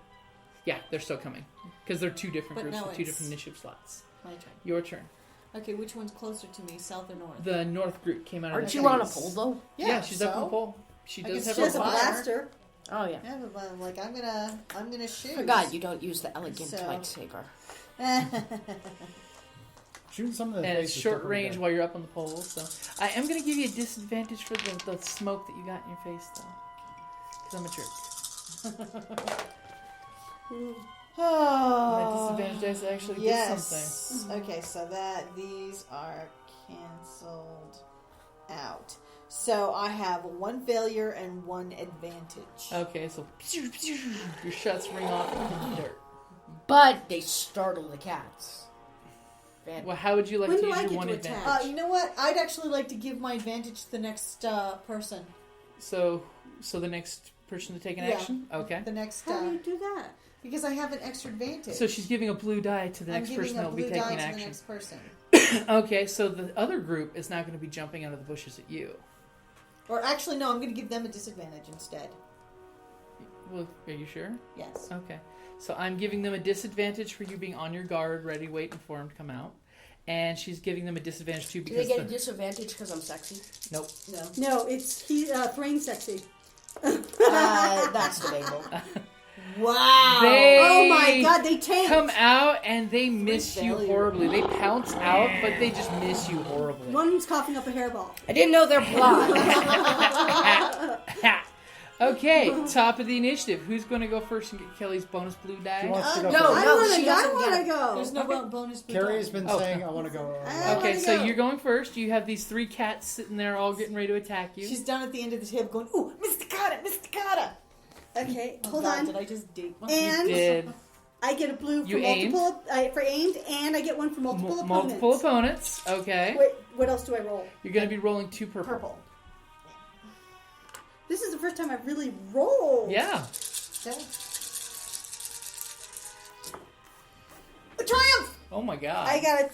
Yeah, they're still coming. Because they're 2 different But groups no, with 2 it's- different initiative slots. My turn. Your turn. Okay, which one's closer to me, south or north? The North group came out of Aren't the you on a trees. pole though? Yeah, she's up on so? the pole. She I does guess have She her has a fire. blaster. Oh yeah. Yeah, but like I'm gonna shoot. Forgot you don't use the elegant So- lightsaber. Shooting some of the And face it's is short still pretty range good. while you're up on the pole. So I am going to give you a disadvantage for the smoke that you got in your face, though. Because I'm a jerk. My Oh. disadvantage dice actually Yes. did something. Okay, so these are canceled out. So I have 1 failure and 1 advantage. Okay, so your shots ring off in the dirt. But they startle the cats. Bad. Well, how would you like When to do use I your get one to advantage? attack? You know what? I'd actually like to give my advantage to the next person. So the next person to take an Yeah. action? Okay. The next How do you do that? because I have an extra advantage. So she's giving a blue die to the I'm next giving person a that'll be blue taking die an to the action. next person. Okay, so the other group is not going to be jumping out of the bushes at you. Or actually, no, I'm going to give them a disadvantage instead. Well, are you sure? Yes. Okay. So I'm giving them a disadvantage for you being on your guard, ready, waiting for him to come out. And she's giving them a disadvantage too Do because they get a disadvantage because I'm sexy? nope. No. No, it's Thrain sexy. That's debatable. Wow. They Oh my god, they tanked. come out and they miss you failure. horribly. They pounce out, but they just miss you horribly. One's coughing up a hairball. I didn't know they're blind. Okay, top of the initiative. Who's going to go first and get Kellie's bonus blue die? She wants to go No, first. no, she I doesn't want get to it. go. There's no bonus. Kerrie's been Oh. saying, I want to go. Okay, wanna so go. you're going first. You have these 3 cats sitting there all getting ready to attack you. She's down at the end of the table going, ooh, Mysticata, Mysticata. Okay, Oh, hold God, on. Did I just date one? And did I get a blue for You aimed? for aimed, and I get one for multiple opponents. multiple opponents. Okay. Wait, what else do I roll? You're going to be rolling 2 purple. Purple. This is the first time I've really rolled. Yeah. A triumph! Oh my god. I got a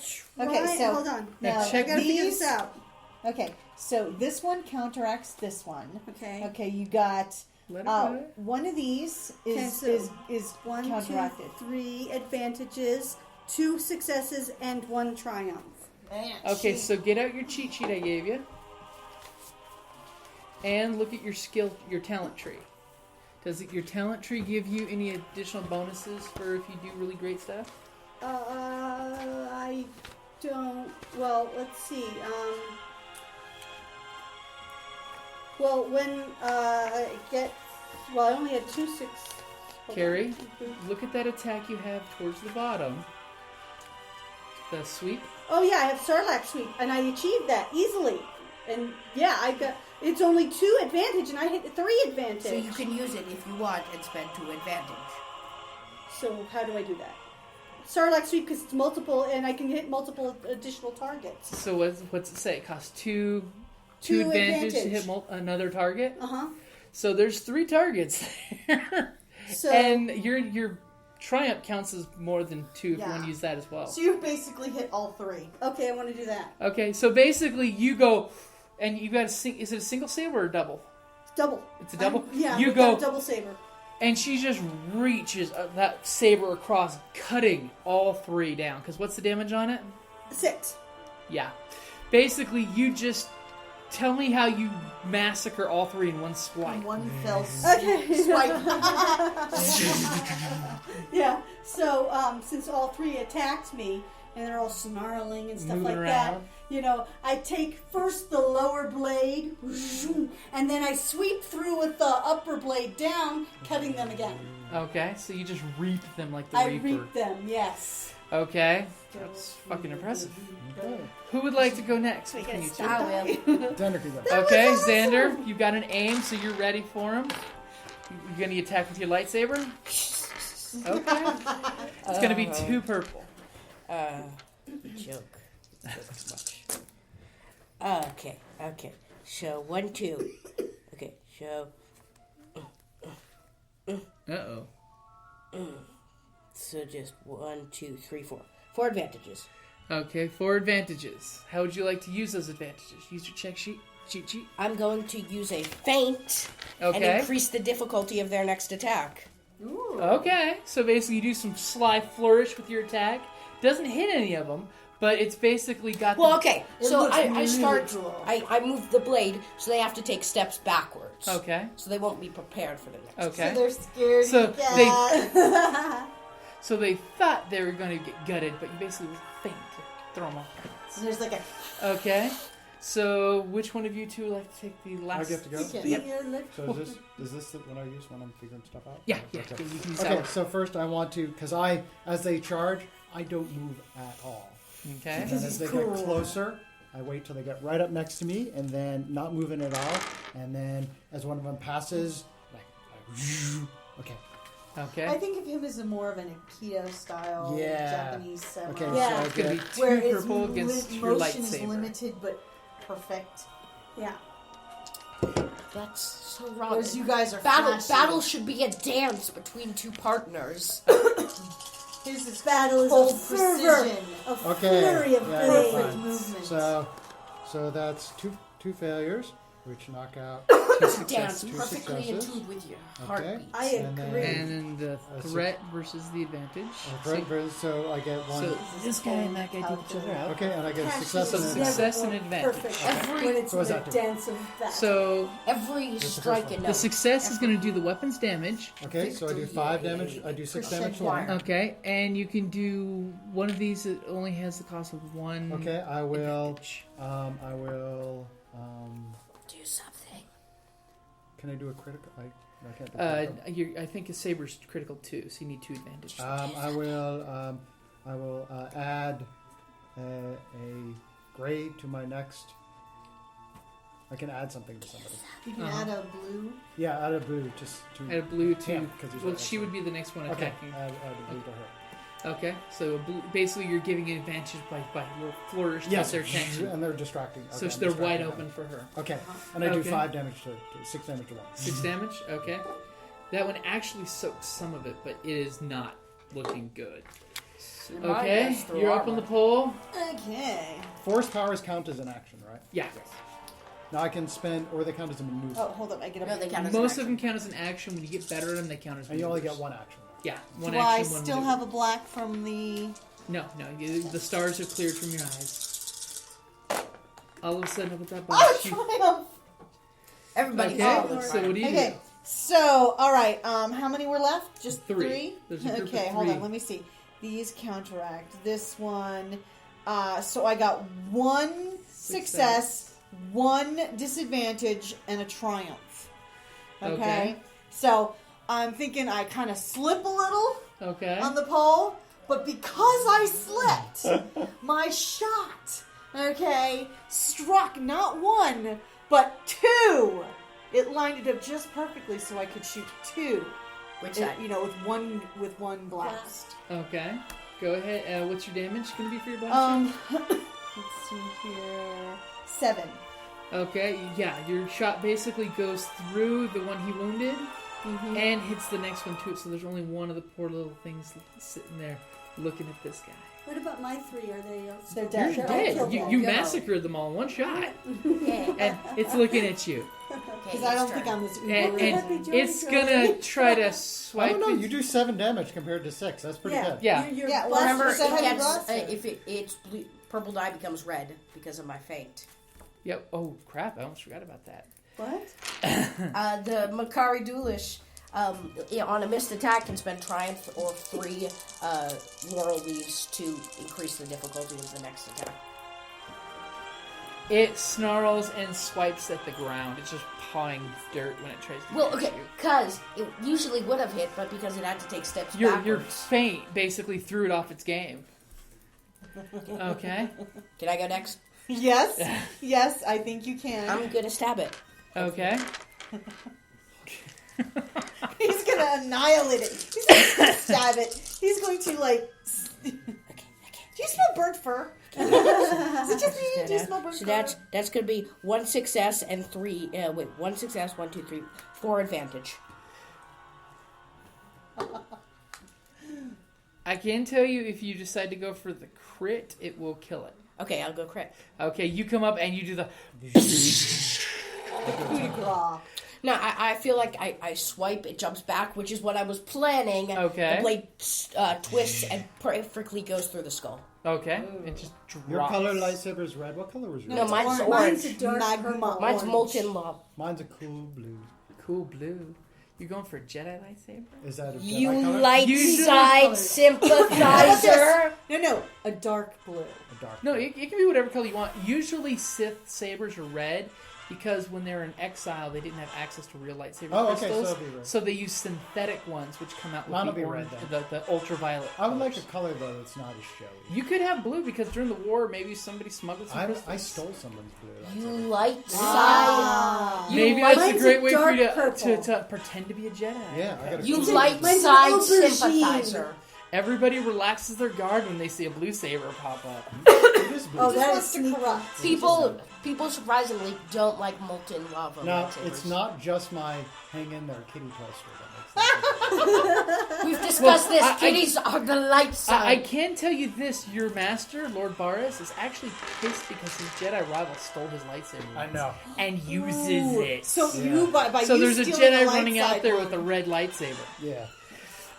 Okay, so hold on. now No, check I gotta figure these. this out. Okay, so this one counteracts this one. Okay. Okay, you got Let it go. one of these Okay, is so is 1, 2, counteracted. 3 advantages, 2 successes, and 1 triumph. Man, Okay, so get out your cheat sheet I gave you. And look at your your talent tree. Does your talent tree give you any additional bonuses for if you do really great stuff? I don't. Well, let's see. Well, when I get. Well, I only had 2 6. hold Kerrie, on. look at that attack you have towards the bottom. The sweep. Oh yeah, I have Sarlacc sweep, and I achieved that easily. And yeah, I got. It's only 2 advantage, and I hit 3 advantage. So you can use it if you want and spend 2 advantage. So how do I do that? Sarlacc sweep because it's multiple, and I can hit multiple additional targets. So what's it say? It costs two Two advantage to advantage. hit another target. Uh huh. So there's 3 targets there. So And your triumph counts as more than 2 if you Yeah. want to use that as well. So you basically hit all 3. okay, I want to do that. Okay, so basically you go, and you got is it a single saber or a double? Double. It's a double? Yeah. You we've go, got a double saber. and she just reaches that saber across, cutting all 3 down. Because what's the damage on it? 6. Yeah. Basically, you just tell me how you massacre all 3 in one swipe. One fell swoop. Okay. Swipe. Yeah. So since all 3 attacked me and they're all snarling and stuff Moving like that, around. you know, I take first the lower blade and then I sweep through with the upper blade down, cutting them again. Okay, so you just reap them like the I Reaper. reap them. Yes. Okay, that's fucking impressive. Okay. Who would like to go next? We Between gotta you two? stop. Xander can go. Okay, was awesome. Xander, you've got an aim, so you're ready for him. You're gonna attack with your lightsaber. Okay, it's gonna be 2 purple. Joke. Okay. So 1, 2. Okay, so Uh-oh. so just 1, 2, 3, 4. 4 advantages. Okay, 4 advantages. How would you like to use those advantages? Use your cheat sheet. I'm going to use a feint and Okay. increase the difficulty of their next attack. Okay, so basically you do some sly flourish with your attack. Doesn't hit any of them, but it's basically got. Well, okay, It so looks I really start. cool. I move the blade, so they have to take steps backwards. Okay. So they won't be prepared for the next. Okay. So they're scared. So to they- death. So they thought they were going to get gutted, but you basically faint to throw them off balance. And there's like a. Okay. So which one of you two would like to take the last? I get to go? Okay. Yep. So is this the, when I use when I'm figuring stuff out? Yeah. Okay. You can use Okay, that so first I want to, because as they charge, I don't move at all. one. Okay. And then as they get closer, I wait till they get right up next to me, and then not moving at all. And then as one of them passes, okay. Okay. I think of him as a more of an Aikido style Yeah. Japanese samurai. Okay, Yeah. so I It's going to get, be 2 Where its purple against your motion is lightsaber. limited but perfect. Yeah. That's so wrong. Whereas you guys are Battle flashy. should be a dance between 2 partners. His is Battle is full a fervor, precision. a okay. flurry of Yeah, blades. Perfect fine. movement. So that's two failures, which knock out. Dance Two perfectly in successes. tune with your Okay. heartbeat. I And agree. then- And then the threat versus the advantage. So I get one. So this guy and that guy take each other out. Okay, and I get a Passion success. So is and never success and more advantage. Perfect when it's So what's the that do? dance of that. So Every the strike first and one. the success is going to do the weapons damage. Okay, so I do 5 damage. I do 6 damage to one. Okay, and you can do one of these that only has the cost of 1. Okay, I will. advantage. I will do something. Can I do a critical? I can't do critical. I think a saber's critical too, so you need 2 advantage. I will add a gray to my next. I can add something to somebody. You can add a blue. Yeah, add a blue just to. Add a blue to. him, 'cause he's Well, right she next would be the next one to me. Okay, attacking. add a blue to her. Okay, so basically you're giving an advantage by little flourish Yes, to their attention. and they're distracting. So Okay, I'm they're wide distracting open them. for her. Okay, and I do Okay. 5 damage to 6 damage to one. 6 damage? Okay. That one actually soaks some of it, but it is not looking good. Okay, you're up on the pole. Okay. Force powers count as an action, right? Yeah. Now I can spend, or they count as a maneuver. Oh, hold on. I get a. No, they count as Most an of them count as an action. When you get better at them, they count as And you only maneuvers. get 1 action. Yeah, one Do I action, one still maneuver. have a black from the? No. The stars have cleared from your eyes. All of a sudden, with that Oh, box, you... triumph! Everybody Okay, follows. so what do you Okay. do? So, all right. How many were left? Just 3. 3. There's a group of Okay, hold 3. on. Let me see. These counteract this one. So I got 1 success, 1 disadvantage, and a triumph. Okay. So I'm thinking I kind of slip a little Okay. on the pole, but because I slipped, my shot, struck not 1 but 2. It lined it up just perfectly, so I could shoot 2. Which side? With one blast. Okay. Go ahead. What's your damage going to be for your blast? Let's see here. 7. Okay. Yeah, your shot basically goes through the one he wounded Mm-hmm. and hits the next one too. So there's only one of the poor little things sitting there looking at this guy. What about my 3? Are they? They're You're dead. They're all dead. killed You them. massacred them all in one shot, Yeah. and it's looking at you, Because I don't think I'm as and, Happy and Joy it's Joy. gonna try to I swipe. don't know. you. You do 7 damage compared to 6. That's pretty good. Yeah. You're Yeah, well, blessed Remember, with So it how do you gets, blast it? if it's blue, purple dye becomes red because of my feint. Yep. Oh crap! I almost forgot about that. What? The Makari Duelish, on a missed attack, can spend Triumph or 3 Laurel Leaves to increase the difficulty of the next attack. It snarls and swipes at the ground. It's just pawing dirt when it tries to Well, catch okay, because it usually would have hit, but because it had to take steps Your backwards. feint basically threw it off its game. Okay. Can I go next? Yes. Yes, I think you can. I'm gonna stab it. Okay. He's going to annihilate it. He's not going to stab it. He's going to, do you smell burnt fur? Is it just me? Do you smell burnt So fur? that's gonna be 1 success and 3. 1 success, 1, 2, 3, 4 advantage. I can tell you if you decide to go for the crit, it will kill it. Okay, I'll go crit. Okay, you come up and you do the... Coup de grace. No, I feel like I swipe, it jumps back, which is what I was planning. Okay. The blade twists and perfectly goes through the skull. Okay, it just drops. Your color lightsaber is red. What color was yours? No, mine's Mine's orange. a dark Magma. purple. Mine's orange. molten lava. Mine's a cool blue. Cool blue. You going for a Jedi lightsaber? Is that a Jedi You color? light Usually side colors. sympathizer. No, a dark blue. A dark. No, it can be whatever color you want. Usually Sith sabers are red because when they're in exile, they didn't have access to real lightsaber Oh, okay, so crystals. it'll be red. So they use synthetic ones, which come out with Mine'll the be orange, red, the ultraviolet. I would like colors. a color though that's not as showy. You could have blue because during the war, maybe somebody smuggled some crystals. I stole someone's blue. You lightsaber. light side. Ah. You Maybe light, that's a Mine's great a way for you dark purple. to pretend to be a Jedi. Yeah, I got a you cool light Mine's an side aubergine. sympathizer. Everybody relaxes their guard when they see a blue saber pop up. It is blue. Oh, Just that is wants to sneaky. corrupt. People surprisingly don't like molten lava No, lightsabers. it's not just my hang in there kitty poster that makes We've discussed this. I- Kitties are the light I side. can tell you this: your master, Lord Barris, is actually pissed because his Jedi rival stole his lightsaber. I know. And uses it. So Yeah. you by So you there's a stealing the Jedi light running out side there one- with a red lightsaber. Yeah.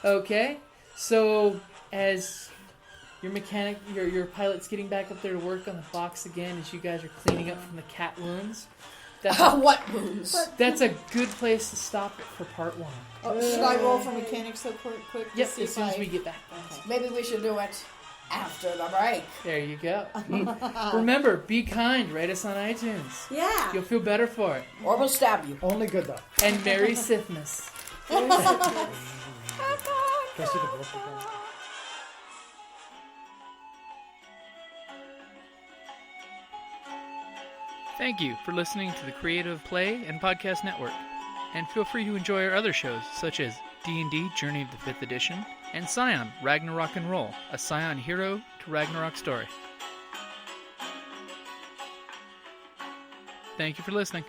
Okay, so as your mechanic, your pilot's getting back up there to work on the box again, as you guys are cleaning up from the cat wounds. What wounds? That's a good place to stop it for part 1. Oh, should I roll for mechanics so quick? To Yep, see as if soon as I- we get back. Maybe we should do it. after the break. There you go. Remember, be kind. Rate us on iTunes. Yeah. You'll feel better for it. Or we'll stab you. Only good, though. And Merry Sith-mas. Trusted the book again. Thank you for listening to the Creative Play and Podcast Network. And feel free to enjoy our other shows, such as D&D Journey of the 5th Edition and Scion Ragnarok and Roll, a Scion Hero to Ragnarok story. Thank you for listening.